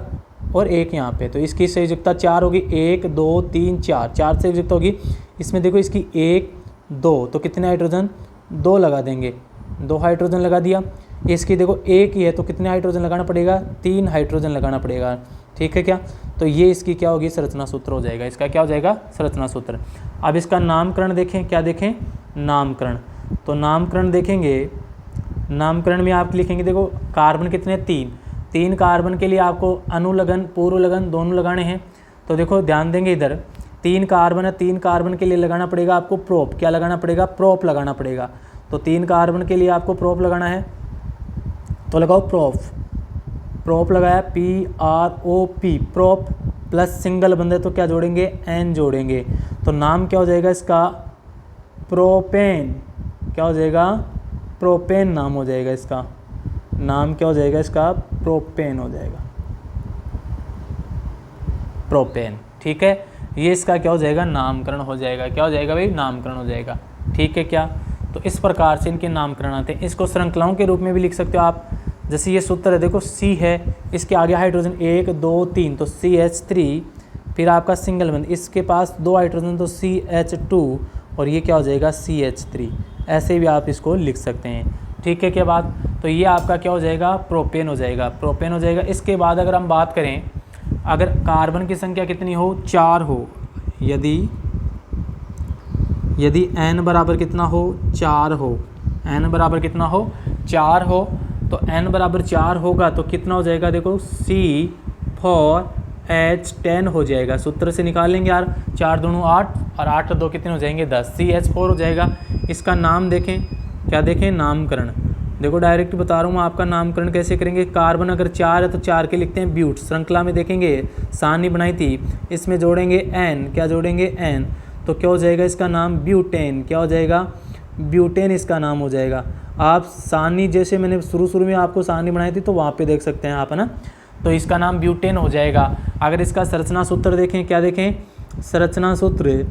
S1: और 1 यहाँ पे, तो इसकी संयोजकता 4 होगी, 1 2 3 4, 4 संयोजकता होगी। इसमें देखो इसकी 1 2, तो कितने हाइड्रोजन, 2 लगा देंगे, 2 हाइड्रोजन लगा दिया। इसकी देखो 1 ही है, तो कितने हाइड्रोजन लगाना पड़ेगा, 3 हाइड्रोजन लगाना पड़ेगा, ठीक है। क्या, तो ये इसकी क्या होगी, संरचना सूत्र हो जाएगा, इसका क्या हो जाएगा, संरचना सूत्र। अब इसका नामकरण देखें, क्या देखें, नामकरण। तो नामकरण देखेंगे, नामकरण में आप लिखेंगे, देखो कार्बन कितने, 3 कार्बन के लिए आपको अनुलगन पूर्व लगन दोनों लगाने हैं। तो देखो ध्यान देंगे इधर, 3 कार्बन है, 3 कार्बन के लिए लगाना पड़ेगा आपको प्रोप, क्या लगाना पड़ेगा, प्रोप लगाना पड़ेगा। तो 3 कार्बन के लिए आपको प्रोप लगाना है, तो लगाओ प्रोप, प्रोप लगाया, PROP, प्रोप प्लस सिंगल बंदे तो क्या जोड़ेंगे, एन जोड़ेंगे। तो नाम क्या हो जाएगा इसका, प्रोपेन, क्या हो जाएगा, प्रोपेन नाम हो जाएगा इसका, नाम क्या हो जाएगा इसका, प्रोपेन हो जाएगा, प्रोपेन, ठीक है। ये इसका क्या हो जाएगा, नामकरण हो जाएगा, क्या हो जाएगा भाई, नामकरण हो जाएगा, ठीक है। क्या, तो इस प्रकार से इनके नामकरण आते हैं। इसको श्रृंखलाओं के रूप में भी लिख सकते हो आप। जैसे ये सूत्र है, देखो C है, इसके आगे हाइड्रोजन 1 2 3 तो CH3, फिर आपका सिंगल बंद, इसके पास 2 हाइड्रोजन तो CH2 और ये क्या हो जाएगा CH3। ऐसे भी आप इसको लिख सकते हैं। ठीक है क्या बात। तो ये आपका क्या हो जाएगा, प्रोपेन हो जाएगा, प्रोपेन हो जाएगा। इसके बाद अगर हम बात करें, अगर कार्बन की संख्या कितनी हो, 4 हो, यदि n बराबर कितना हो, 4 हो, n बराबर कितना हो, 4 हो, तो n बराबर 4 होगा तो कितना हो जाएगा, देखो C4H10 हो जाएगा। सूत्र से निकाल लेंगे यार, 4 दूनी 8 और 8 2 कितने हो जाएंगे 10, CH4 हो जाएगा। इसका नाम देखें, क्या देखें, नामकरण। देखो डायरेक्ट बता रहा हूँ मैं आपका नामकरण कैसे करेंगे। कार्बन अगर 4 है तो 4 के लिखते हैं ब्यूट, श्रृंखला में देखेंगे सारणी बनाई थी, इसमें जोड़ेंगे n, क्या जोड़ेंगे n, तो क्या हो जाएगा इसका नाम ब्यूटेन, क्या हो जाएगा ब्यूटेन इसका नाम हो जाएगा। आप सारणी जैसे मैंने शुरू में आपको सारणी बनाई थी तो वहाँ पे देख सकते हैं आप, है ना। तो इसका नाम ब्यूटेन हो जाएगा। अगर इसका संरचना सूत्र देखें, क्या देखें, संरचना सूत्र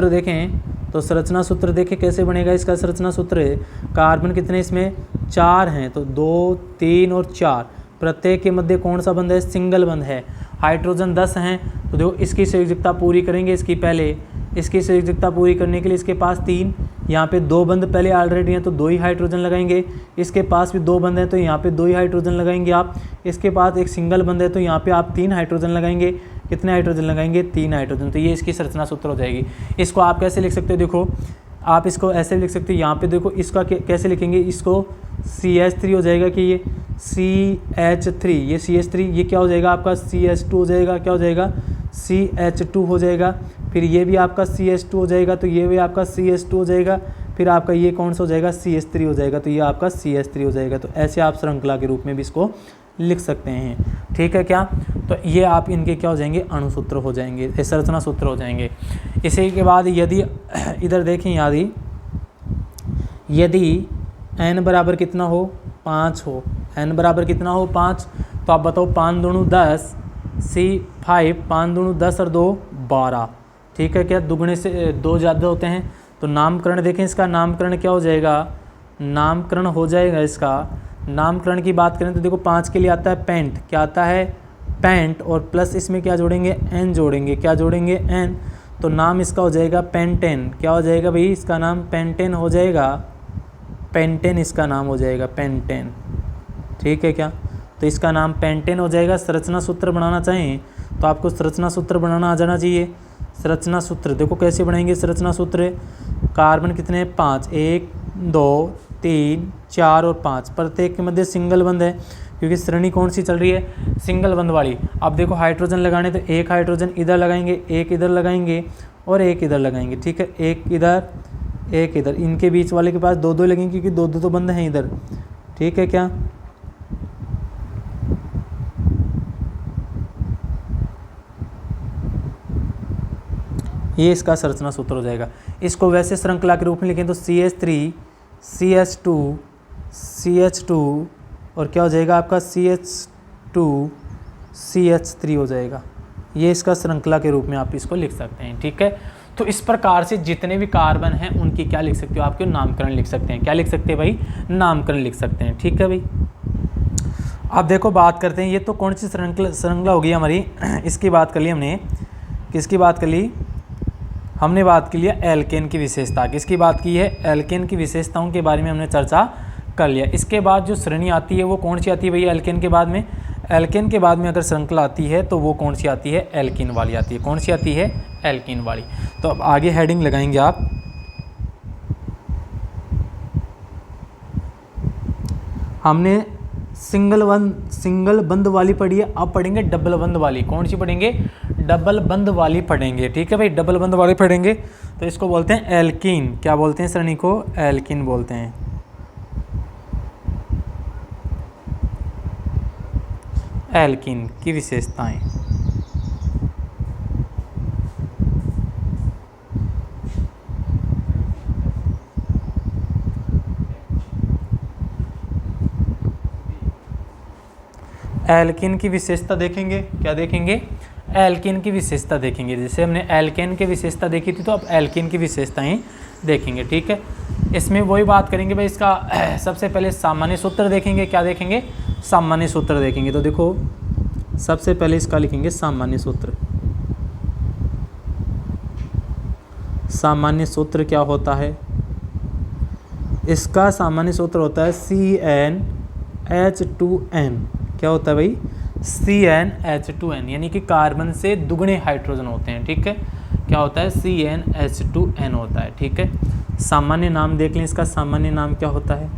S1: देखें, तो संरचना सूत्र देखें कैसे बनेगा। इसका संरचना सूत्र है, कार्बन कितने इसमें 4 हैं तो 2 3 और 4, प्रत्येक के मध्य कौन सा बंध है, सिंगल बंध है। हाइड्रोजन 10 हैं तो देखो इसकी संयोजकता पूरी करेंगे, इसकी संयोजकता पूरी करने के लिए इसके पास 3, यहाँ पे 2 बंध पहले ऑलरेडी हैं तो 2 ही हाइड्रोजन लगाएंगे। इसके पास भी 2 बंध हैं तो यहाँ पे 2 ही हाइड्रोजन लगाएंगे आप। इसके पास एक सिंगल बंध है तो यहाँ पे आप 3 हाइड्रोजन लगाएंगे। कितने हाइड्रोजन लगाएंगे, 3 हाइड्रोजन। तो ये इसकी संरचना सूत्र हो जाएगी। इसको आप कैसे लिख सकते हो, देखो आप इसको ऐसे लिख सकते हो, यहाँ पे देखो इसका कैसे लिखेंगे, इसको CH3 हो जाएगा कि ये CH3, ये CH3, ये क्या हो जाएगा आपका CH2 हो जाएगा, क्या हो जाएगा CH2 हो जाएगा। फिर ये भी आपका CH2 हो जाएगा तो ये भी आपका CH2 हो जाएगा। फिर आपका ये कौन सा हो जाएगा, CH3 हो जाएगा तो ये आपका CH3 हो जाएगा। तो ऐसे आप श्रृंखला के रूप में भी इसको लिख सकते हैं। ठीक है क्या, तो ये आप इनके क्या हो जाएंगे, अणुसूत्र हो जाएंगे, संरचना सूत्र हो जाएंगे। इसी के बाद यदि इधर देखें, यदि n बराबर कितना हो, 5 हो, n बराबर कितना हो 5, तो आप बताओ 5 दूनी 10, C5, 5 दूनी 10 और 2 12। ठीक है क्या, दुगने से 2 ज़्यादा होते हैं। तो नामकरण देखें, इसका नामकरण क्या हो जाएगा, नामकरण हो जाएगा इसका। नामकरण की बात करें तो देखो 5 के लिए आता है पेंट, क्या आता है पेंट, और प्लस इसमें क्या जोड़ेंगे, n जोड़ेंगे, क्या जोड़ेंगे n, तो नाम इसका हो जाएगा पेंटेन। क्या हो जाएगा भाई, इसका नाम पेंटेन हो जाएगा, पेंटेन इसका नाम हो जाएगा, पेंटेन। ठीक है क्या, तो इसका नाम पेंटेन हो जाएगा। संरचना सूत्र बनाना चाहें तो आपको संरचना सूत्र बनाना आ जाना चाहिए। संरचना सूत्र देखो कैसे बनाएंगे, संरचना सूत्र, कार्बन कितने हैं 5, 1 2 3 4 और 5, प्रत्येक के मध्य सिंगल बंध है क्योंकि श्रेणी कौन सी चल रही है, सिंगल बंध वाली। अब देखो हाइड्रोजन लगाने तो एक हाइड्रोजन इधर लगाएंगे, एक इधर लगाएंगे और एक इधर लगाएंगे। ठीक है, एक इधर एक इधर, इनके बीच वाले के पास 2 लगेंगे क्योंकि 2 तो बंद हैं इधर। ठीक है क्या, ये इसका संरचना सूत्र हो जाएगा। इसको वैसे श्रृंखला के रूप में लिखें तो CH3 CH2 और क्या हो जाएगा आपका CH2 CH3 हो जाएगा। ये इसका श्रृंखला के रूप में आप इसको लिख सकते हैं। ठीक है, तो इस प्रकार से जितने भी कार्बन हैं उनकी क्या लिख सकते हो, आपके नामकरण लिख सकते हैं। क्या लिख सकते हैं भाई, नामकरण लिख सकते हैं। ठीक है भाई, अब देखो बात करते हैं, ये तो कौन सी श्रृंखला होगी हमारी, इसकी बात कर ली हमने, किसकी बात कर ली, हमने बात की लिया एल्केन की विशेषता, किसकी बात की है, एल्केन की विशेषताओं के बारे में हमने चर्चा कर लिया। इसके बाद जो श्रेणी आती है वो कौन सी आती है भैया, एल्केन के बाद में, एल्केन के बाद में अगर श्रृंखला आती है तो वो कौन सी आती है, एल्कीन वाली आती है। कौन सी आती है, एल्कीन वाली। तो अब आगे हेडिंग लगाएंगे आप, हमने सिंगल बंद वाली पढ़ी है, अब पढ़ेंगे डबल बंद वाली। कौन सी पढ़ेंगे, डबल बंद वाली पढ़ेंगे। ठीक है भाई, डबल बंद वाली पढ़ेंगे तो इसको बोलते हैं एल्कीन। क्या बोलते हैं श्रेणी को, एल्कीन बोलते हैं। एल्कीन की विशेषताएं, एल्कीन की विशेषता देखेंगे, क्या देखेंगे, एल्कीन की विशेषता देखेंगे। जैसे हमने एल्केन की विशेषता देखी थी तो अब एल्कीन की विशेषताएं देखेंगे। ठीक है, इसमें वही बात करेंगे भाई, इसका सबसे पहले सामान्य सूत्र देखेंगे। क्या देखेंगे? सामान्य सूत्र देखेंगे। तो देखो सबसे पहले इसका लिखेंगे सामान्य सूत्र। सामान्य सूत्र क्या होता है? इसका सामान्य सूत्र होता है CnH2n। क्या होता है भाई? CnH2n, यानी कि कार्बन से दुगने हाइड्रोजन होते हैं। ठीक है, क्या होता है? CnH2n होता है। ठीक है, सामान्य नाम देख लें इसका। सामान्य नाम क्या होता है?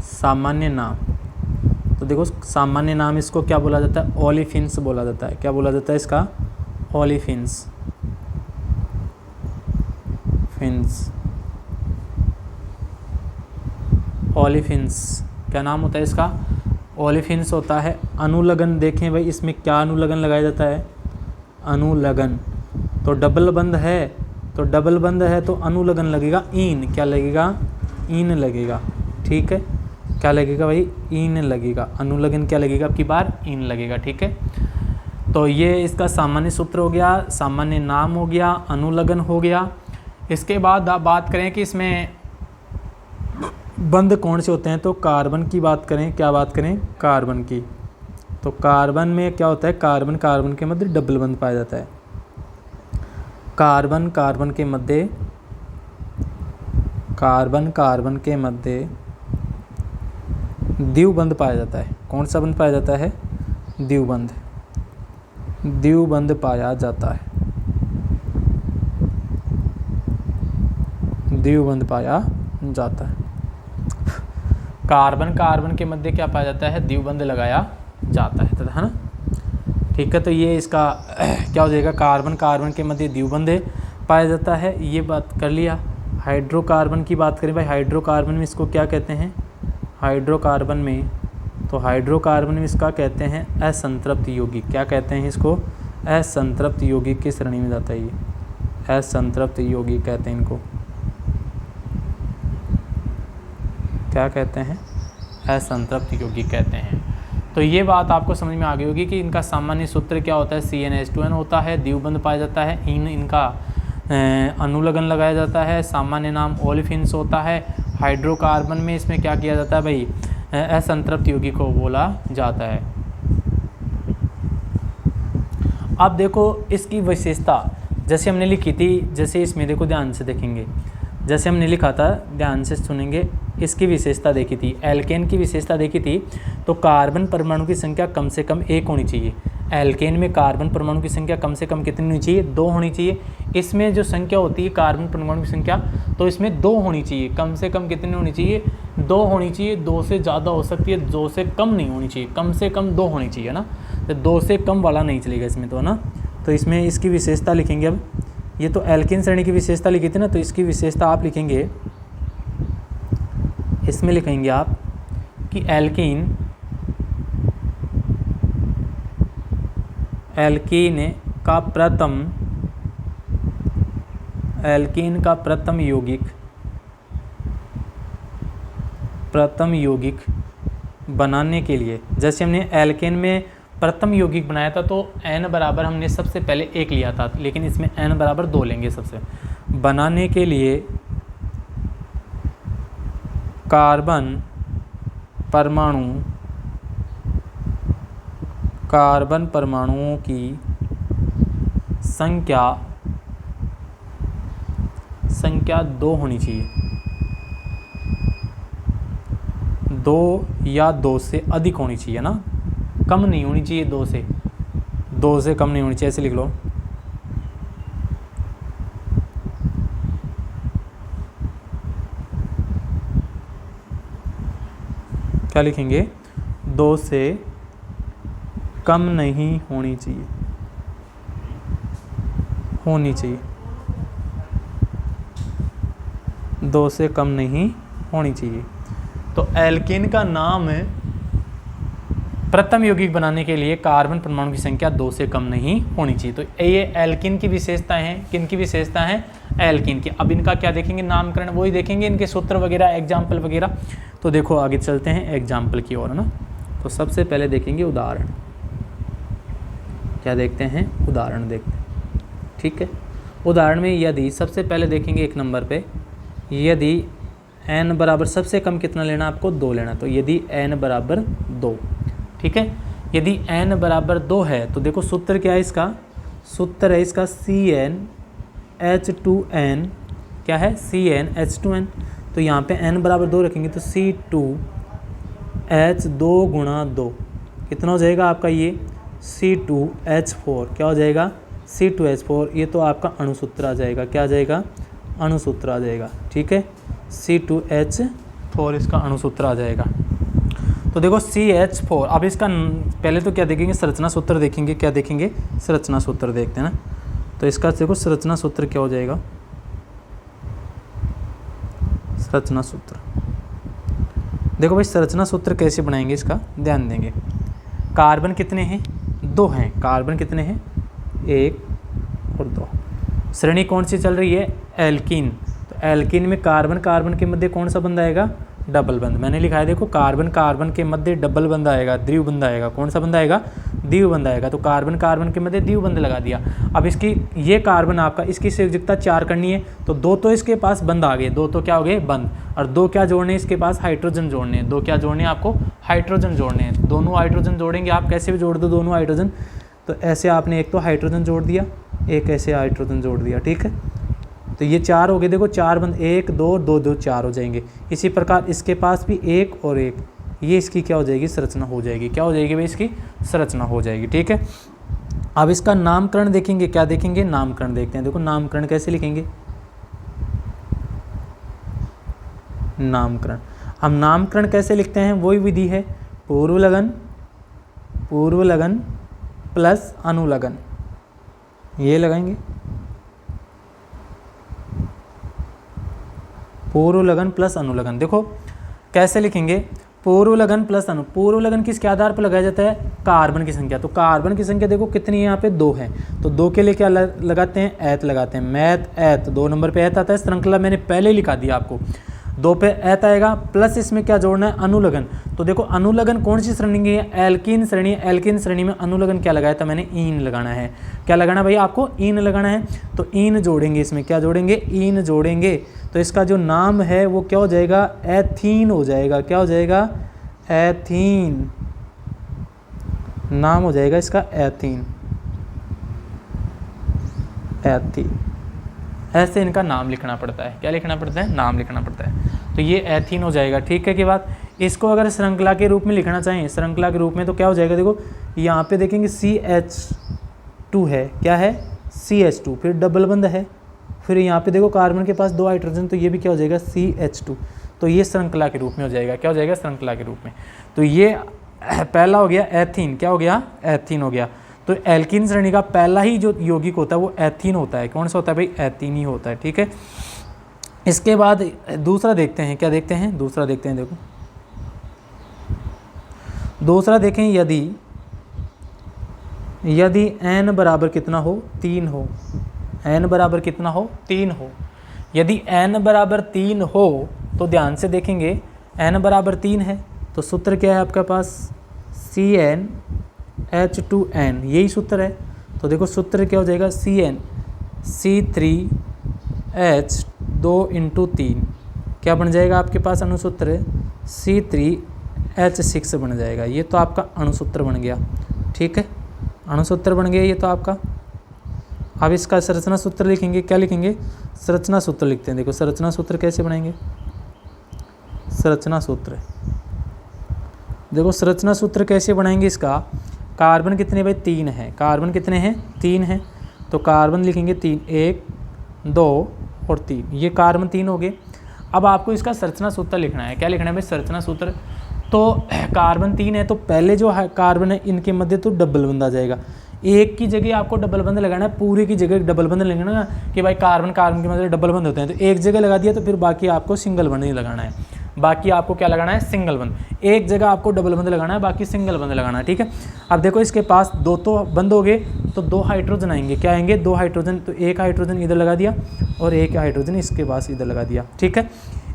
S1: सामान्य नाम, तो देखो सामान्य नाम इसको क्या बोला जाता है? ओलिफिन्स बोला जाता है। क्या बोला जाता है इसका? ओलिफिन्स। ओलिफिन्स क्या नाम होता है इसका? ओलिफिन्स होता है। अनुलग्न देखें भाई, इसमें क्या अनुलग्न लगाया जाता है? अनुलग्न। तो डबल बंद है, तो अनुलग्न लगेगा ईन। क्या लगेगा? ईन लगेगा। ठीक है, क्या लगेगा भाई? ईन लगेगा। अनुलग्न क्या लगेगा आपकी बार? ईन लगेगा। ठीक है, तो ये इसका सामान्य सूत्र हो गया, सामान्य नाम हो गया, अनुलग्न हो गया। इसके बाद आप बात करें कि इसमें बंद कौन से होते हैं, तो कार्बन की बात करें। क्या बात करें? कार्बन की। तो कार्बन में क्या होता है? कार्बन के मध्य डबल बंद पाया जाता है। कार्बन के मध्य द्विबंध पाया जाता है। कौन सा बंध पाया जाता है? द्विबंध पाया जाता है। द्विबंध पाया जाता है। कार्बन के मध्य क्या पाया जाता है? द्विबंध लगाया जाता है ना। ठीक है, तो ये इसका क्या हो जाएगा? कार्बन के मध्य द्विबंध पाया जाता है। ये बात कर लिया। हाइड्रोकार्बन की बात करें भाई, हाइड्रोकार्बन में इसको क्या कहते हैं? हाइड्रोकार्बन में इसका कहते हैं असंतृप्त यौगिक। क्या कहते हैं इसको? असंतृप्त यौगिक की श्रेणी में जाता है ये। असंतृप्त यौगिक कहते हैं इनको। क्या कहते हैं? असंतृप्त यौगिक कहते हैं। तो ये बात आपको समझ में आ गई होगी कि इनका सामान्य सूत्र क्या होता है? CnH2n होता है, द्विबंध पाया जाता है, इनका अनुलग्न लगाया जाता है, सामान्य नाम ओलिफिन्स होता है। हाइड्रोकार्बन में इसमें क्या किया जाता है भाई? असंतृप्त यौगिक को बोला जाता है। अब देखो इसकी विशेषता जैसे हमने लिखी थी, जैसे इसमें देखो ध्यान से देखेंगे, जैसे हमने लिखा था, ध्यान से सुनेंगे। इसकी विशेषता देखी थी, एल्केन की विशेषता देखी थी। तो कार्बन परमाणु की संख्या कम से कम 1 होनी चाहिए। एल्केन में कार्बन परमाणु की संख्या कम से कम कितनी होनी चाहिए? 2 होनी चाहिए। इसमें जो संख्या होती है कार्बन परमाणु की संख्या, तो इसमें 2 होनी चाहिए। कम से कम कितनी होनी चाहिए? 2 होनी चाहिए। 2 से ज़्यादा हो सकती है, 2 से कम नहीं होनी चाहिए। कम से कम 2 होनी चाहिए ना, तो 2 से कम वाला नहीं चलेगा इसमें तो, है ना। तो इसमें इसकी विशेषता लिखेंगे। अब ये तो एल्केन श्रेणी की विशेषता लिखी थी ना, तो इसकी विशेषता आप लिखेंगे, इसमें लिखेंगे आप कि एल्कीन का प्रथम यौगिक बनाने के लिए, जैसे हमने एल्केन में प्रथम यौगिक बनाया था तो n बराबर हमने सबसे पहले 1 लिया था, लेकिन इसमें n बराबर 2 लेंगे सबसे। बनाने के लिए कार्बन परमाणुओं की संख्या 2 होनी चाहिए। 2 या 2 से अधिक होनी चाहिए ना, कम नहीं होनी चाहिए। 2 से कम नहीं होनी चाहिए, ऐसे लिख लो। क्या लिखेंगे? 2 से कम नहीं होनी चाहिए, 2 से कम नहीं होनी चाहिए। तो एल्केन का नाम प्रथम यौगिक बनाने के लिए कार्बन परमाणु की संख्या 2 से कम नहीं होनी चाहिए। तो ये एल्कीन की विशेषता है। किन की विशेषता है? एल्कीन की। अब इनका क्या देखेंगे? नामकरण वही देखेंगे, इनके सूत्र वगैरह, एग्जाम्पल वगैरह। तो देखो आगे चलते हैं एग्जाम्पल की ओर, है ना। तो सबसे पहले देखेंगे उदाहरण। क्या देखते हैं? उदाहरण देखते हैं। ठीक है, उदाहरण में यदि सबसे पहले देखेंगे 1 नंबर पे, यदि n बराबर सबसे कम कितना लेना आपको 2 लेना, तो यदि n बराबर 2, ठीक है। यदि n बराबर 2 है तो देखो सूत्र क्या है इसका, सूत्र है इसका CnH2n, क्या है CnH2n। तो यहाँ पे n बराबर 2 रखेंगे तो C2H2 गुणा 2 कितना हो जाएगा आपका, ये C2H4, क्या हो जाएगा C2H4, ये तो आपका अणुसूत्र आ जाएगा, क्या आ जाएगा अणुसूत्र आ जाएगा, ठीक है। C2H4 इसका अणुसूत्र आ जाएगा। तो देखो CH4, अब इसका पहले तो क्या देखेंगे, संरचना सूत्र देखेंगे, क्या देखेंगे संरचना सूत्र देखते हैं ना। तो इसका देखो संरचना सूत्र क्या हो जाएगा, संरचना सूत्र देखो भाई, संरचना सूत्र कैसे बनाएंगे इसका ध्यान देंगे। कार्बन कितने हैं, 2 हैं, कार्बन कितने हैं 1 और 2। श्रेणी कौन सी चल रही है, एल्कीन। तो एल्कीन में कार्बन कार्बन के मध्य कौन सा बंध आएगा, डबल बंध। मैंने लिखा है देखो, कार्बन कार्बन के मध्य डबल बंध आएगा, द्विव बंध आएगा। कौन सा बंध आएगा, द्विव बंध आएगा। तो कार्बन कार्बन के मध्य द्विव बंध लगा दिया। अब इसकी ये कार्बन आपका, इसकी संयोजकता 4 करनी है, तो 2 तो इसके पास बंध आ गए, 2 तो क्या हो गए बंध, और 2 क्या जोड़ने इसके पास, हाइड्रोजन जोड़ने हैं। 2 क्या जोड़ने आपको, हाइड्रोजन जोड़ने हैं। दोनों हाइड्रोजन जोड़ेंगे आप, कैसे भी जोड़ दो दोनों हाइड्रोजन। तो ऐसे आपने एक तो हाइड्रोजन जोड़ दिया, एक ऐसे हाइड्रोजन जोड़ दिया, ठीक है। तो ये 4 हो गए, देखो 4 बंध, 1 2 2 2 4 हो जाएंगे। इसी प्रकार इसके पास भी 1 और 1, ये इसकी क्या हो जाएगी, संरचना हो जाएगी। क्या हो जाएगी भाई, इसकी संरचना हो जाएगी, ठीक है। अब इसका नामकरण देखेंगे, क्या देखेंगे, नामकरण देखते हैं। देखो नामकरण कैसे लिखेंगे, नामकरण। अब नामकरण कैसे लिखते हैं, वही विधि है, पूर्व लगन प्लस अनुलगन, ये लगाएंगे, पूर्व लगन प्लस अनुलगन। देखो कैसे लिखेंगे, पूर्व लगन प्लस अनु। पूर्व लगन किसके आधार पर लगाया जाता है, कार्बन की संख्या। तो कार्बन की संख्या देखो कितनी है, यहाँ पे 2 है, तो 2 के लिए क्या लगाते हैं, ऐत लगाते हैं, मैथ ऐत। 2 नंबर पे ऐत आता है, श्रृंखला मैंने पहले ही लिखा दिया आपको, 2 पे ऐत आएगा, प्लस इसमें क्या जोड़ना है, अनुलगन। तो देखो अनुलगन कौन सी श्रेणी है, एल्कीन श्रेणी। एल्कीन श्रेणी में अनुलगन क्या लगाया था मैंने, ईन लगाना है। क्या लगाना भाई आपको, ईन लगाना है। तो ईन जोड़ेंगे, इसमें क्या जोड़ेंगे, ईन जोड़ेंगे। तो इसका जो नाम है वो क्या हो जाएगा, एथीन हो जाएगा। क्या हो जाएगा, एथीन, नाम हो जाएगा इसका एथीन, एथीन। ऐसे इनका नाम लिखना पड़ता है। क्या लिखना पड़ता है, नाम लिखना पड़ता है। तो ये एथीन हो जाएगा, ठीक है। की बात, इसको अगर श्रृंखला के रूप में लिखना चाहें, श्रृंखला के रूप में, तो क्या हो जाएगा, देखो यहाँ पे देखेंगे CH2 है, क्या है CH2, फिर डबल बंध है, फिर यहाँ पे देखो कार्बन के पास 2 हाइड्रोजन, तो ये भी क्या हो जाएगा CH2। तो ये श्रृंखला के रूप में हो जाएगा। क्या हो जाएगा, श्रृंखला के रूप में। तो ये पहला हो गया एथीन, क्या हो गया, एथीन हो गया। तो एल्कीन श्रेणी का पहला ही जो यौगिक होता है वो एथीन होता है। कौन सा होता है भाई, एथीन ही होता है, ठीक है। इसके बाद दूसरा देखते हैं, क्या देखते हैं, दूसरा देखते हैं। देखो दूसरा देखें, यदि n बराबर कितना हो, 3 हो, n बराबर कितना हो, 3 हो। यदि n बराबर 3 हो तो ध्यान से देखेंगे, n बराबर 3 है तो सूत्र क्या है आपके पास, CnH2n, यही सूत्र है। तो देखो सूत्र क्या हो जाएगा, C3H2 × 3, क्या बन जाएगा आपके पास अणुसूत्र, C3H6 बन जाएगा। ये तो आपका अणुसूत्र बन गया, ठीक है, अणुसूत्र बन गया ये तो आपका। अब इसका संरचना सूत्र लिखेंगे, क्या लिखेंगे, संरचना सूत्र लिखते हैं। देखो संरचना सूत्र कैसे बनाएंगे, संरचना सूत्र, देखो संरचना सूत्र कैसे बनाएंगे इसका। कार्बन कितने भाई, 3 है, कार्बन कितने हैं, 3 हैं। तो कार्बन लिखेंगे 3, 1 2 और 3, ये कार्बन 3 हो गए। अब आपको इसका संरचना सूत्र लिखना है। क्या लिखना है भाई, संरचना सूत्र। तो कार्बन 3 है, तो पहले जो कार्बन है इनके मध्य तो डबल बंध आ जाएगा। एक की जगह आपको डबल बंध लगाना है, पूरे की जगह डबल बंध लगाना ना, कि भाई कार्बन कार्बन के मध्य डबल बंध होते हैं। तो एक जगह लगा दिया, तो फिर बाकी आपको सिंगल बंध ही लगाना है। बाकी आपको क्या लगाना है, सिंगल बंध। एक जगह आपको डबल बंध लगाना है, बाकी सिंगल बंध लगाना है, ठीक है। अब देखो इसके पास 2 तो बंद हो गए, तो 2 हाइड्रोजन आएंगे। क्या आएंगे, 2 हाइड्रोजन। तो एक हाइड्रोजन इधर लगा दिया और एक हाइड्रोजन इसके पास इधर लगा दिया, ठीक है।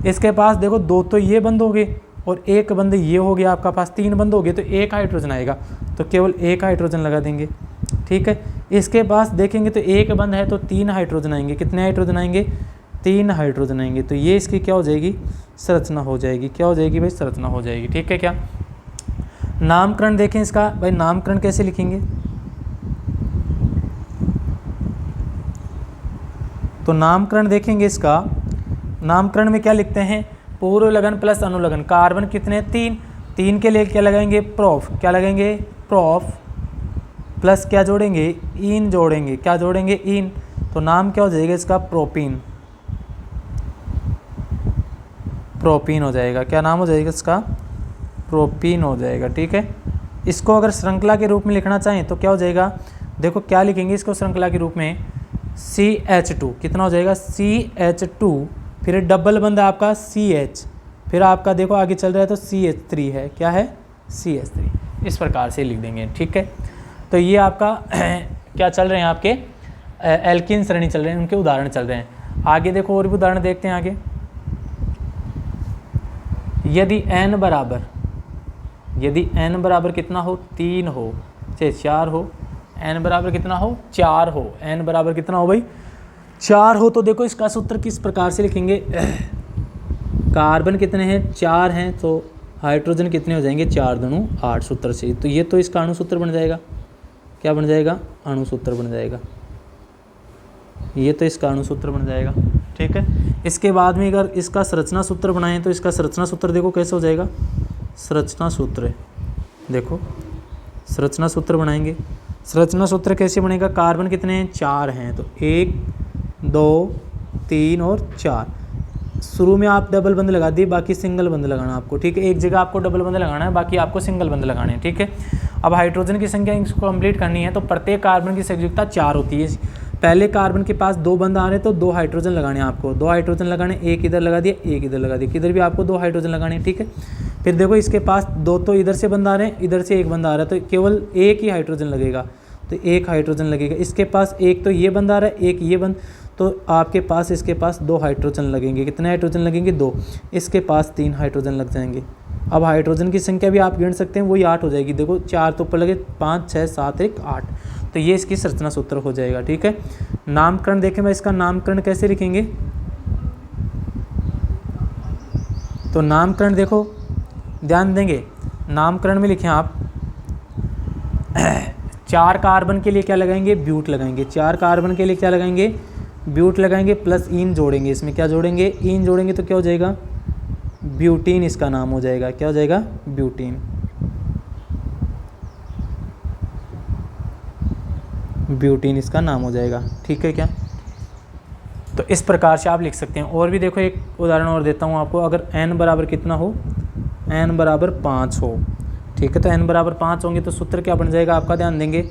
S1: इसके पास देखो 2 तो ये बंद हो गए और एक बंद ये हो गया, आपका पास 3 बंद हो गए, तो एक हाइड्रोजन आएगा, तो केवल एक हाइड्रोजन लगा देंगे, ठीक है। इसके पास देखेंगे तो एक बंद है तो 3 हाइड्रोजन आएंगे। कितने हाइड्रोजन आएंगे? 3 हाइड्रोजन आएंगे। तो ये इसकी क्या हो जाएगी? संरचना हो जाएगी। क्या हो जाएगी भाई? संरचना हो जाएगी। ठीक है क्या? नामकरण देखें इसका भाई, नामकरण कैसे लिखेंगे? तो नामकरण देखेंगे इसका, नामकरण में क्या लिखते हैं? पूर्व लगन प्लस अनुलग्न। कार्बन कितने? 3। 3 के लिए क्या लगाएंगे? प्रोफ। क्या लगाएंगे? प्रोफ प्लस क्या जोड़ेंगे? इन जोड़ेंगे। क्या जोड़ेंगे? इन। तो नाम क्या हो जाएगा इसका? प्रोपीन। प्रोपीन हो जाएगा। क्या नाम हो जाएगा इसका? प्रोपीन हो जाएगा। ठीक है। इसको अगर श्रृंखला के रूप में लिखना चाहें तो क्या हो जाएगा? देखो क्या लिखेंगे इसको श्रृंखला के रूप में? CH2। कितना हो जाएगा? CH2, फिर डबल बंद आपका CH, फिर आपका देखो आगे चल रहा है तो CH3 है। क्या है? CH3। इस प्रकार से लिख देंगे। ठीक है। तो ये आपका क्या चल रहे हैं? आपके एल्कीन श्रेणी चल रहे हैं, उनके उदाहरण चल रहे हैं। आगे देखो और भी उदाहरण देखते हैं आगे। यदि n बराबर कितना हो? 3 हो, चाहे 4 हो, n बराबर कितना हो? 4 हो। n बराबर कितना हो भाई? 4 हो। तो देखो इसका सूत्र किस प्रकार से लिखेंगे? कार्बन कितने हैं? 4 हैं। तो हाइड्रोजन कितने हो जाएंगे? 4 दूनी 8 सूत्र से। तो ये तो इसका अणुसूत्र बन जाएगा। क्या बन जाएगा? अणुसूत्र बन जाएगा। ये तो इसका अणुसूत्र बन जाएगा। ठीक है। इसके बाद में अगर इसका संरचना सूत्र बनाएं तो इसका संरचना सूत्र देखो कैसे हो जाएगा? संरचना सूत्र देखो, संरचना सूत्र बनाएंगे। संरचना सूत्र कैसे बनेगा? कार्बन कितने हैं? 4 हैं। तो 1 2 3 और 4। शुरू में आप डबल बंद लगा दिए, बाकी सिंगल बंद लगाना आपको। ठीक है। एक जगह आपको डबल बंद लगाना है, बाकी आपको सिंगल बंद लगाने हैं। ठीक है। अब हाइड्रोजन की संख्या इसको कंप्लीट करनी है तो प्रत्येक कार्बन की संयुक्ता 4 होती है। पहले कार्बन के पास 2 बंद आ रहे हैं तो 2 हाइड्रोजन लगाने हैं आपको। 2 हाइड्रोजन लगाने, एक इधर लगा दिया, एक इधर लगा दिया। किधर भी आपको 2 हाइड्रोजन लगाने हैं। ठीक है। फिर देखो इसके पास 2 तो इधर से बंद आ रहे हैं, इधर से एक बंद आ रहा है, तो केवल एक ही हाइड्रोजन लगेगा। तो एक हाइड्रोजन लगेगा। इसके पास एक तो ये बंद आ रहा है, एक ये बंद, तो आपके पास इसके पास 2 हाइड्रोजन लगेंगे। कितने हाइड्रोजन लगेंगे? 2। इसके पास 3 हाइड्रोजन लग जाएंगे। अब हाइड्रोजन की संख्या भी आप गिन सकते हैं, वही 8 हो जाएगी। देखो 4 तो ऊपर लगे, 5 6 7 1 8। तो ये इसकी संरचना सूत्र हो जाएगा। ठीक है। नामकरण देखें मैं, इसका नामकरण कैसे लिखेंगे? तो नामकरण देखो ध्यान देंगे, नामकरण में लिखें आप 4 कार्बन के लिए क्या लगाएंगे? ब्यूट लगाएंगे। 4 कार्बन के लिए क्या लगाएंगे? ब्यूट लगाएंगे प्लस इन जोड़ेंगे। इसमें क्या जोड़ेंगे? इन जोड़ेंगे तो क्या हो जाएगा? ब्यूटीन इसका नाम हो जाएगा। क्या हो जाएगा? ब्यूटीन। ब्यूटीन इसका नाम हो जाएगा। ठीक है क्या? तो इस प्रकार से आप लिख सकते हैं। और भी देखो एक उदाहरण और देता हूँ आपको। अगर n बराबर कितना हो? n बराबर 5 हो। ठीक है। तो n बराबर 5 होंगे तो सूत्र क्या बन जाएगा आपका? ध्यान देंगे,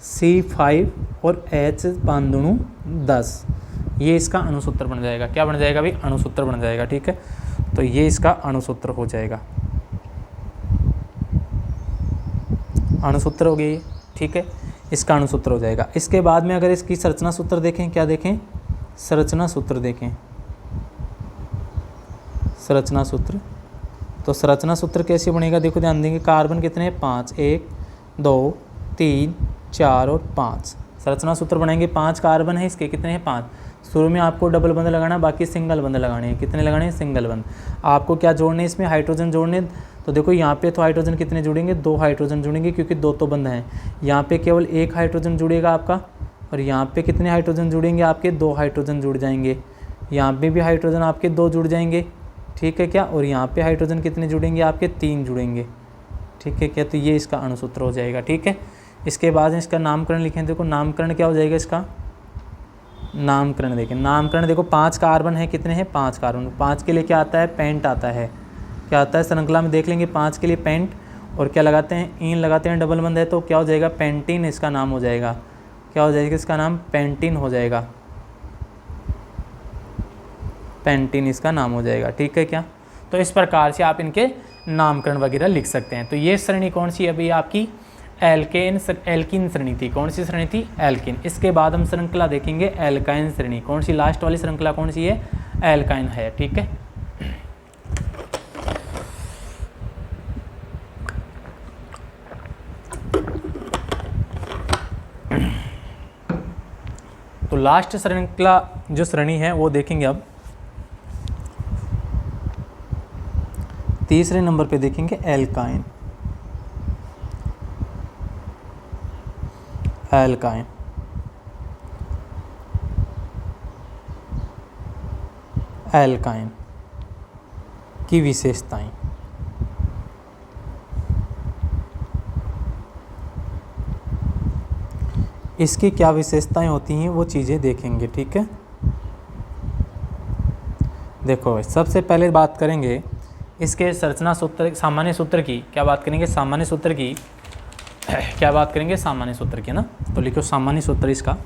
S1: C5 और H 5 दूनी 10। ये इसका अणुसूत्र बन जाएगा। क्या बन जाएगा भाई? अणुसूत्र बन जाएगा। ठीक है। तो ये इसका अणुसूत्र हो जाएगा। अणुसूत्र हो गया ये। ठीक है। इसका अणुसूत्र हो जाएगा। इसके बाद में अगर इसकी संरचना सूत्र देखें, क्या देखें? संरचना सूत्र देखें। संरचना सूत्र, तो संरचना सूत्र कैसे बनेगा? देखो ध्यान देंगे, कार्बन कितने हैं? 5। 1 2 3 4 और 5। संरचना सूत्र बनाएंगे। 5 कार्बन है, इसके कितने हैं? 5। शुरू में आपको डबल बंद लगाना, बाकी सिंगल बंद लगाने हैं। कितने लगाने हैं? सिंगल बंद। आपको क्या जोड़ने हैं इसमें? हाइड्रोजन जोड़ने। तो देखो यहाँ पे तो हाइड्रोजन कितने जुड़ेंगे? 2 हाइड्रोजन जुड़ेंगे, क्योंकि 2 तो बंद हैं। यहाँ पे केवल 1 हाइड्रोजन जुड़ेगा आपका, और यहाँ पे कितने हाइड्रोजन जुड़ेंगे आपके? 2 हाइड्रोजन जुड़ जाएंगे। यहाँ पे भी हाइड्रोजन आपके 2 जुड़ जाएंगे। ठीक है क्या? और यहाँ पे हाइड्रोजन कितने जुड़ेंगे आपके? 3 जुड़ेंगे। ठीक है क्या? तो ये इसका अणुसूत्र हो जाएगा। ठीक है। इसके बाद इसका नामकरण लिखें। देखो नामकरण क्या हो जाएगा इसका? नामकरण देखें। नामकरण देखो 5 कार्बन है, कितने हैं? 5 कार्बन। 5 के लिए क्या आता है? पेंट आता है। क्या आता है? श्रृंखला में देख लेंगे। 5 के लिए पेंट, और क्या लगाते हैं? इन लगाते हैं, डबल बंद है तो क्या हो जाएगा? पेंटीन इसका नाम हो जाएगा। क्या हो जाएगा? इसका नाम पेंटीन हो जाएगा। पेंटीन इसका नाम हो जाएगा। ठीक है क्या? तो इस प्रकार से आप इनके नामकरण वगैरह लिख सकते हैं। तो ये श्रेणी कौन सी है अभी? आपकी एल्कीन श्रेणी थी। कौन सी श्रेणी थी? एल्कीन। इसके बाद हम श्रृंखला देखेंगे एल्काइन श्रेणी। कौन सी लास्ट वाली श्रृंखला कौन सी है? एल्काइन है। ठीक है। लास्ट श्रृंखला जो श्रेणी है वो देखेंगे अब। तीसरे नंबर पे देखेंगे एल्काइन। एल्काइन एल्काइन की विशेषताएं। इसकी क्या विशेषताएं होती हैं वो चीज़ें देखेंगे, ठीक है। देखो सबसे पहले बात करेंगे इसके संरचना सूत्र, सामान्य सूत्र की। क्या बात करेंगे? सामान्य सूत्र की। क्या बात करेंगे? सामान्य सूत्र की ना। तो लिखो सामान्य सूत्र इसका।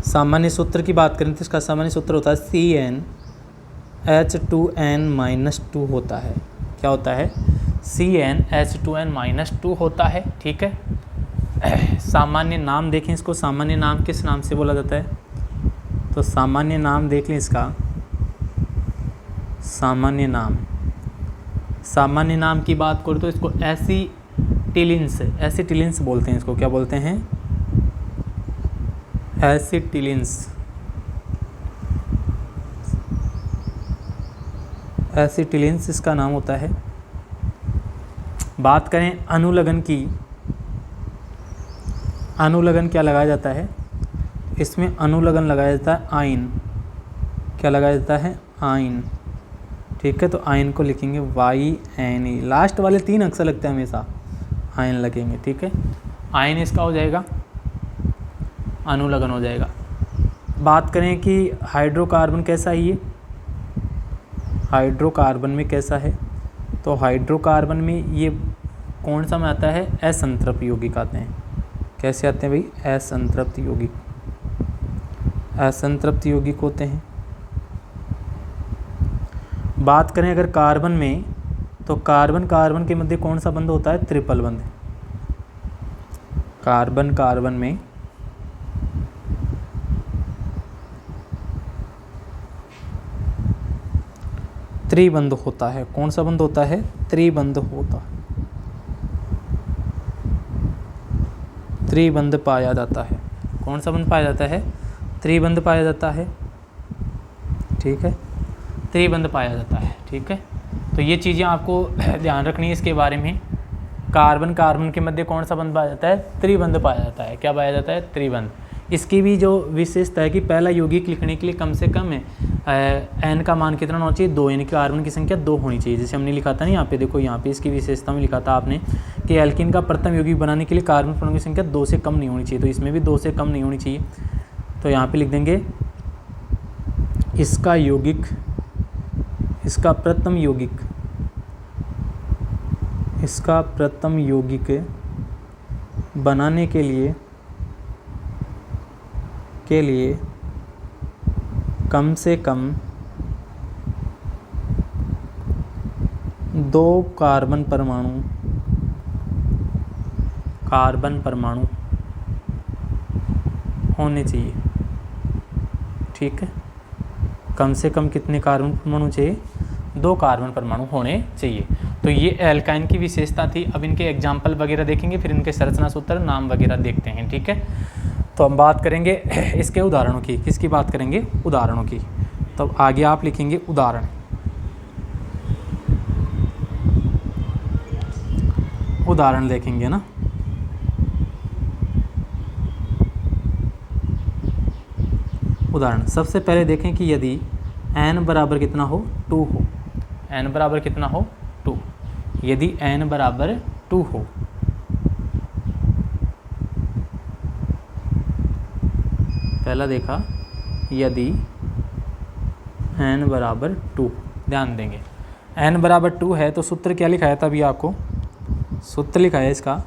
S1: सामान्य सूत्र की बात करें तो इसका सामान्य सूत्र होता है CnH2n-2 होता है। क्या होता है? CnH2n-2 होता है, ठीक है। सामान्य नाम देखें इसको, सामान्य नाम किस नाम से बोला जाता है? तो सामान्य नाम देख लें इसका। सामान्य नाम, सामान्य नाम की बात करूँ तो इसको एसिटिलिन्स, एसिटिलिन्स बोलते हैं। इसको क्या बोलते हैं? एसिटिलिन्स। एसिटिलिन्स इसका नाम होता है। बात करें अनुलग्न की, अनुलग्न क्या लगाया जाता है? इसमें अनुलग्न लगाया जाता है आयन। क्या लगाया जाता है? आयन, ठीक है। तो आयन को लिखेंगे YNE। लास्ट वाले 3 अक्षर लगते हैं हमेशा, आयन लगेंगे, ठीक है। आयन इसका हो जाएगा, अनुलग्न हो जाएगा। बात करें कि हाइड्रोकार्बन कैसा है ये? हाइड्रोकार्बन में कैसा है? तो हाइड्रोकार्बन में ये कौन सा में आता है? असंतृप्त यौगिक आते हैं। कैसे आते हैं भाई? असंतृप्त यौगिक, असंतृप्त यौगिक होते हैं। बात करें अगर कार्बन में, तो कार्बन कार्बन के मध्य कौन सा बंध होता है? ट्रिपल बंध। कार्बन कार्बन में त्रिबंध होता है। कौन सा बंध होता है? त्रिबंध होता है, त्रिबंध पाया जाता है। कौन सा बंध पाया जाता है? त्रिबंध पाया जाता है, ठीक है। त्रिबंध पाया जाता है, ठीक है। तो ये चीज़ें आपको ध्यान रखनी है इसके बारे में। कार्बन कार्बन के मध्य कौन सा बंध पाया जाता है? त्रिबंध पाया जाता है। क्या पाया जाता है? त्रिबंध। इसकी भी जो विशेषता है कि पहला यौगिक लिखने के लिए कम से कम n का मान कितना होना चाहिए? 2, यानी कि कार्बन की संख्या 2 होनी चाहिए। जैसे हमने लिखा था ना यहाँ पे, देखो यहाँ पे इसकी विशेषता में लिखा था आपने कि एल्कीन का प्रथम यौगिक बनाने के लिए कार्बन परमाणु की संख्या 2 से कम नहीं होनी चाहिए। तो इसमें भी 2 से कम नहीं होनी चाहिए। तो यहाँ पे लिख देंगे इसका यौगिक, इसका प्रथम यौगिक, इसका प्रथम यौगिक बनाने के लिए कम से कम 2 कार्बन परमाणु होने चाहिए, ठीक है। कम से कम कितने कार्बन परमाणु चाहिए? 2 कार्बन परमाणु होने चाहिए। तो ये एल्काइन की विशेषता थी। अब इनके एग्जाम्पल वगैरह देखेंगे, फिर इनके संरचना सूत्र, नाम वगैरह देखते हैं, ठीक है। तो हम बात करेंगे इसके उदाहरणों की। किसकी बात करेंगे? उदाहरणों की। तो आगे आप लिखेंगे उदाहरण। उदाहरण देखेंगे ना। उदाहरण सबसे पहले देखें कि यदि n बराबर कितना हो? 2 हो। n बराबर कितना हो? 2। यदि n बराबर 2 हो, पहला देखा यदि n बराबर 2, ध्यान देंगे n बराबर 2 है तो सूत्र क्या लिखाया था? अभी आपको सूत्र लिखा है इसका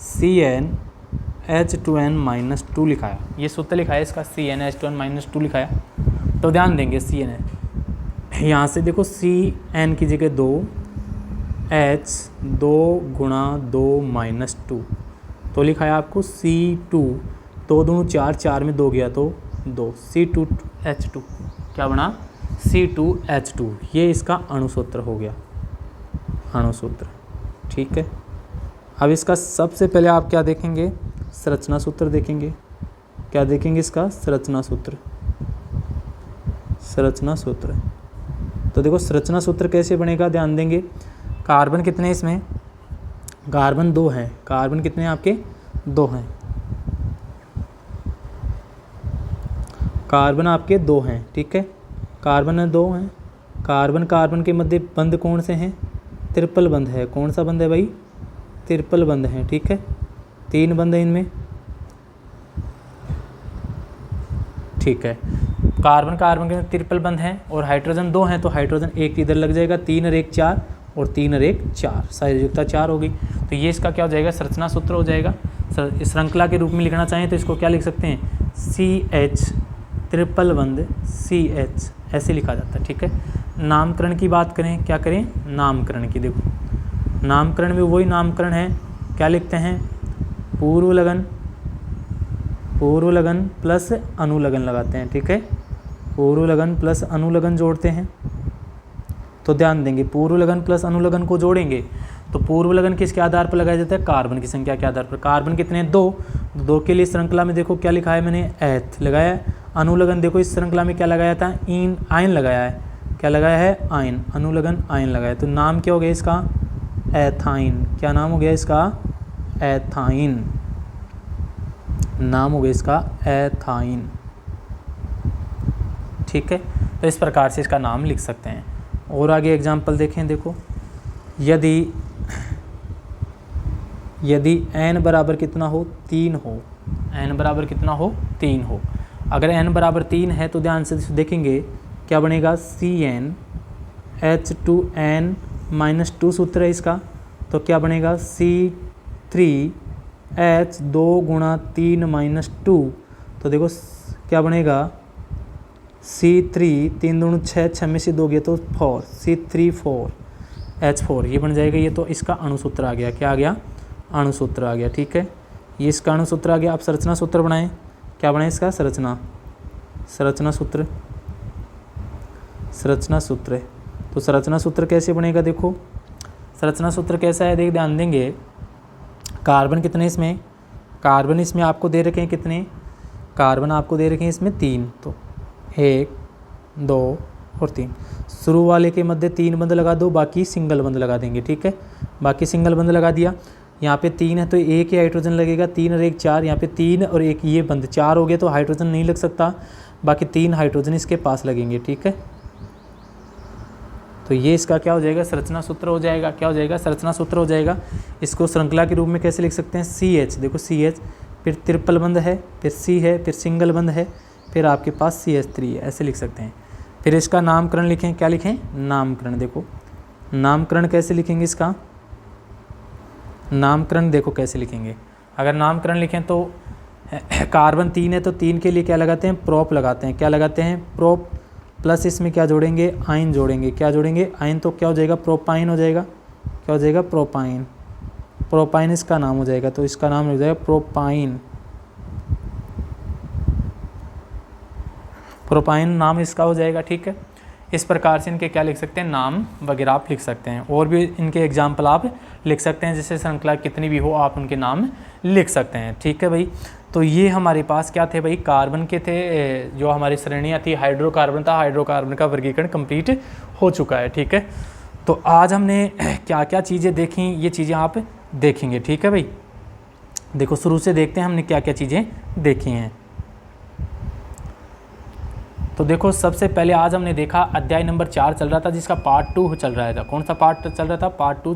S1: CnH2n-2 लिखाया। ये सूत्र लिखा है इसका CnH2n-2 लिखाया। तो ध्यान देंगे Cn, यहाँ से देखो Cn की जगह 2, H 2 गुणा 2 माइनस 2, तो लिखाया आपको C2, 2 दूनी 4, 4 में 2 गया तो 2, C2H2, क्या बना, C2H2, ये इसका अणुसूत्र हो गया, अणुसूत्र। ठीक है, अब इसका सबसे पहले आप क्या देखेंगे, संरचना सूत्र देखेंगे। क्या देखेंगे, इसका संरचना सूत्र, संरचना सूत्र। तो देखो संरचना सूत्र कैसे बनेगा, ध्यान देंगे। कार्बन कितने इसमें, कार्बन 2 हैं, कार्बन कितने हैं आपके, 2 हैं, कार्बन आपके 2 हैं। ठीक है, कार्बन 2 हैं। कार्बन कार्बन के मध्य बंध कौन से हैं, ट्रिपल बंध है। कौन सा बंध है भाई, ट्रिपल बंध है। ठीक है, 3 बंध है इनमें। ठीक है, कार्बन कार्बन के ट्रिपल बंध हैं और हाइड्रोजन 2 हैं, तो हाइड्रोजन 1 इधर लग जाएगा, 3 और 1 4 और 3 और 1 4, संयोजकता 4 होगी। तो ये इसका क्या हो जाएगा, संरचना सूत्र हो जाएगा। श्रृंखला के रूप में लिखना चाहें तो इसको क्या लिख सकते हैं, CH ट्रिपल बंध CH, ऐसे लिखा जाता है। ठीक है, नामकरण की बात करें, क्या करें, नामकरण की। देखो नामकरण में वही नामकरण है, क्या लिखते हैं, पूर्व लगन, पूर्व लगन प्लस अनुलगन लगाते हैं। ठीक है, पूर्व लगन प्लस अनुलगन जोड़ते हैं। तो ध्यान देंगे, पूर्व लगन प्लस अनुलगन को जोड़ेंगे तो पूर्व लगन किसके आधार पर लगाया जाता है, कार्बन की संख्या के आधार पर। कार्बन कितने हैं, 2, 2 के लिए श्रृंखला में देखो क्या लिखा है मैंने, एथ लगाया है। अनुलगन देखो इस श्रृंखला में क्या लगाया था, आयन लगाया है। क्या लगाया है, आयन, अनुलगन आयन लगाया। तो नाम क्या हो गया इसका, एथाइन। क्या नाम हो गया इसका, एथाइन, नाम हो गया इसका एथाइन। ठीक है, तो इस प्रकार से इसका नाम लिख सकते हैं। और आगे एग्जाम्पल देखें, देखो यदि n बराबर कितना हो, 3 हो, n बराबर कितना हो, 3 हो। अगर n बराबर 3 है तो ध्यान से देखेंगे क्या बनेगा, CnH2n-2 सूत्र है इसका, तो क्या बनेगा, C3H2 × 3-2। तो देखो क्या बनेगा, C3 3 दूनी 6, 6 में से 2 गया तो 4, C3H4 ये बन जाएगा। ये तो इसका अणुसूत्र आ गया, क्या आ गया, अणुसूत्र आ गया। ठीक है, ये इसका अणुसूत्र आ गया। अब संरचना सूत्र बनाएं, क्या बनाएं इसका, संरचना सूत्र, संरचना सूत्र। तो संरचना सूत्र कैसे बनेगा, देखो संरचना सूत्र कैसा है, ध्यान देंगे। कार्बन कितने इसमें, कार्बन इसमें आपको दे रखे हैं कितने, कार्बन आपको दे रखे हैं इसमें 3, तो 1 2 और 3। शुरू वाले के मध्य 3 बंध लगा दो, बाकी सिंगल बंध लगा देंगे। ठीक है, बाकी सिंगल बंध लगा दिया। यहाँ पे 3 है तो 1 ही हाइड्रोजन लगेगा, 3 और 1 4, यहाँ पे 3 और 1 ये बंध 4 हो गया तो हाइड्रोजन नहीं लग सकता, बाकी 3 हाइड्रोजन इसके पास लगेंगे। ठीक है, तो ये इसका क्या हो जाएगा, संरचना सूत्र हो जाएगा। क्या हो जाएगा, संरचना सूत्र हो जाएगा। इसको श्रृंखला के रूप में कैसे लिख सकते हैं, CH, देखो CH, फिर ट्रिपल बंध है, फिर C है, फिर सिंगल बंध है, फिर आपके पास CH3 है, ऐसे लिख सकते हैं। फिर इसका नामकरण लिखें, क्या लिखें, नामकरण। देखो नामकरण कैसे लिखेंगे, इसका नामकरण देखो कैसे लिखेंगे। अगर नामकरण लिखें तो कार्बन 3 है तो 3 के लिए क्या लगाते हैं, प्रोप लगाते हैं। क्या लगाते हैं, प्रोप, प्लस इसमें क्या जोड़ेंगे, आयन जोड़ेंगे। क्या जोड़ेंगे, आयन, तो क्या हो जाएगा, प्रोपाइन हो जाएगा। क्या हो जाएगा, प्रोपाइन, प्रोपाइन इसका नाम हो जाएगा, तो इसका नाम हो जाएगा प्रोपाइन, प्रोपाइन नाम इसका हो जाएगा। ठीक है, इस प्रकार से इनके क्या लिख सकते हैं, नाम वगैरह आप लिख सकते हैं। और भी इनके एग्जाम्पल आप लिख सकते हैं, जैसे श्रृंखला कितनी भी हो आप उनके नाम लिख सकते हैं। ठीक है भाई, तो ये हमारे पास क्या थे भाई, कार्बन के थे, जो हमारी श्रेणियाँ थी, हाइड्रोकार्बन था, हाइड्रोकार्बन का वर्गीकरण कंप्लीट हो चुका है। ठीक है, तो आज हमने क्या क्या चीज़ें देखी, ये चीज़ें आप देखेंगे। ठीक है भाई, देखो शुरू से देखते हैं हमने क्या क्या चीज़ें देखी हैं। तो देखो सबसे पहले आज हमने देखा अध्याय नंबर 4 चल रहा था, जिसका पार्ट 2 चल रहा था। कौन सा पार्ट चल रहा था, पार्ट 2,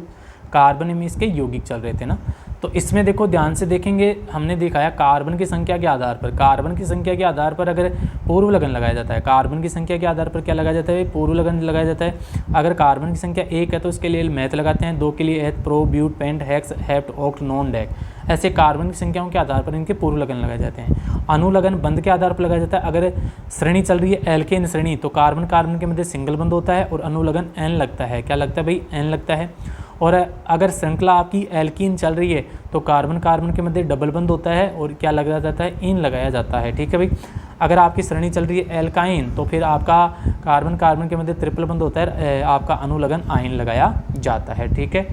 S1: कार्बन में इसके यौगिक चल रहे थे ना। तो इसमें देखो ध्यान से देखेंगे, हमने दिखाया कार्बन की संख्या के आधार पर, कार्बन की संख्या के आधार पर अगर पूर्व लगन लगाया जाता है, कार्बन की संख्या के आधार पर क्या लगाया जाता है, पूर्व लगन लगाया जाता है। अगर कार्बन की संख्या 1 है तो इसके लिए मैथ लगाते हैं, 2 के लिए eth, pro, but, pent, hex, hept, oct, non, dec. ऐसे कार्बन की संख्याओं के आधार पर इनके पूर्व लगन लगाए जाते हैं। अनुलगन बंध के आधार पर लगाया जाता है। अगर श्रेणी चल रही है एल्केन श्रेणी तो कार्बन कार्बन के मध्य सिंगल बंध होता है और अनुलगन एन लगता है। क्या लगता है भाई, एन लगता है। और अगर श्रृंखला आपकी एल्कीन चल रही है तो कार्बन कार्बन के मध्य डबल बंध होता है और क्या लगाया जाता है, इन लगाया जाता है। ठीक है भाई, अगर आपकी श्रेणी चल रही है एल्काइन तो फिर आपका कार्बन कार्बन के मध्य ट्रिपल बंध होता है, आपका अनुलग्न आयन लगाया जाता है। ठीक है,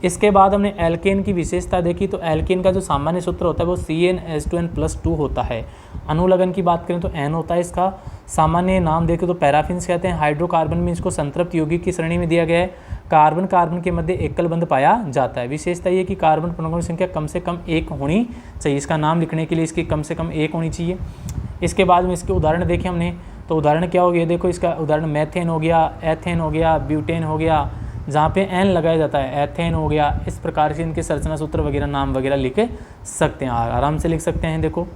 S1: इसके बाद हमने एल्केन की विशेषता देखी। तो एल्केन का जो सामान्य सूत्र होता है वो CnH2n+2 होता है। अनुलग्न की बात करें तो N होता है इसका। सामान्य नाम देखें तो पैराफिन्स कहते हैं। हाइड्रोकार्बन में इसको संतृप्त यौगिक की श्रेणी में दिया गया है। कार्बन कार्बन के मध्य एकल बंध पाया जाता है। विशेषता ये कि कार्बन परमाणु संख्या कम से कम 1 होनी चाहिए। इसका नाम लिखने के लिए इसकी कम से कम 1 होनी चाहिए। इसके बाद में इसके उदाहरण देखें हमने, तो उदाहरण क्या हो गया, देखो इसका उदाहरण मैथेन हो गया, एथेन हो गया, ब्यूटेन हो गया, जहाँ पे एन लगाया जाता है, एथेन हो गया। इस प्रकार से इनके संरचना सूत्र वगैरह नाम वगैरह लिख सकते हैं, आराम से लिख सकते हैं। देखो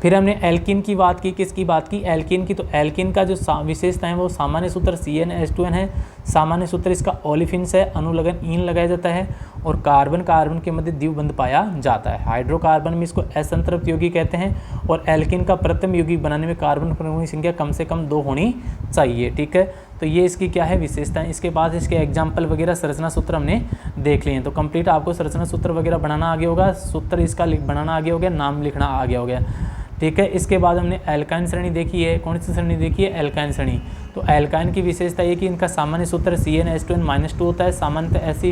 S1: फिर हमने एल्कीन की बात की। किसकी बात की? एल्कीन की। तो एल्कीन का जो विशेषता है वो सामान्य सूत्र CnH2n है। सामान्य सूत्र इसका ओलिफिन्स है। अनुलग्न ईन लगाया जाता है और कार्बन कार्बन के मध्य द्विबंध पाया जाता है। हाइड्रोकार्बन में इसको असंतृप्त यौगिक कहते हैं और एल्कीन का प्रथम यौगिक बनाने में कार्बन परमाणु की संख्या कम से कम 2 होनी चाहिए। ठीक है, तो ये इसकी क्या है विशेषता है। इसके बाद इसके एग्जाम्पल वगैरह संरचना सूत्र हमने देख लिए हैं। तो कंप्लीट आपको संरचना सूत्र वगैरह बनाना आ गया होगा, सूत्र इसका बनाना आ गया हो गया, नाम लिखना आ गया हो गया। ठीक है, इसके बाद हमने एल्काइन श्रेणी देखी है। कौन सी श्रेणी देखी है? एल्काइन श्रेणी। तो एल्काइन की विशेषता ये कि इनका सामान्य सूत्र CnH2n-2 होता है। सामान्यतः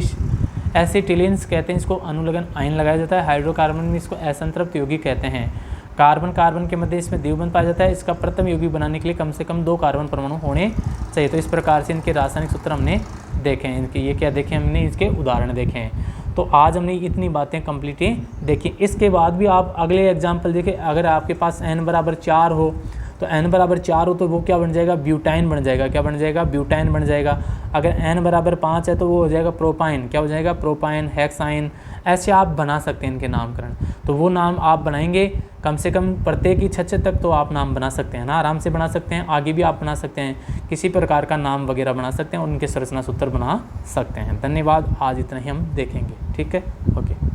S1: एसिटिलीन्स कहते हैं इसको, अनुलग्न आयन लगाया जाता है। हाइड्रोकार्बन में इसको असंतृप्त यौगिक कहते हैं। कार्बन कार्बन के मध्य इसमें द्विबंध पाया जाता है। इसका प्रथम यौगिक बनाने के लिए कम से कम 2 कार्बन परमाणु होने चाहिए। तो इस प्रकार से इनके रासायनिक सूत्र हमने देखे हैं। इनके ये क्या देखे हमने, इसके उदाहरण देखे हैं। तो आज हमने इतनी बातें कंप्लीट देखी। इसके बाद भी आप अगले एग्जाम्पल देखें। अगर आपके पास n=4 हो तो n=4 हो तो वो क्या बन जाएगा? ब्यूटाइन बन जाएगा। क्या बन जाएगा? ब्यूटाइन बन जाएगा। अगर n=5 है तो वो हो जाएगा प्रोपाइन। क्या हो जाएगा? Propyne, hexyne. ऐसे आप बना सकते हैं इनके नामकरण। तो वो नाम आप बनाएंगे कम से कम प्रत्येक की 6 तक तो आप नाम बना सकते हैं ना, आराम से बना सकते हैं। आगे भी आप बना सकते हैं, किसी प्रकार का नाम वगैरह बना सकते हैं और उनके संरचना सूत्र बना सकते हैं। धन्यवाद, आज इतना ही हम देखेंगे। ठीक है, ओके।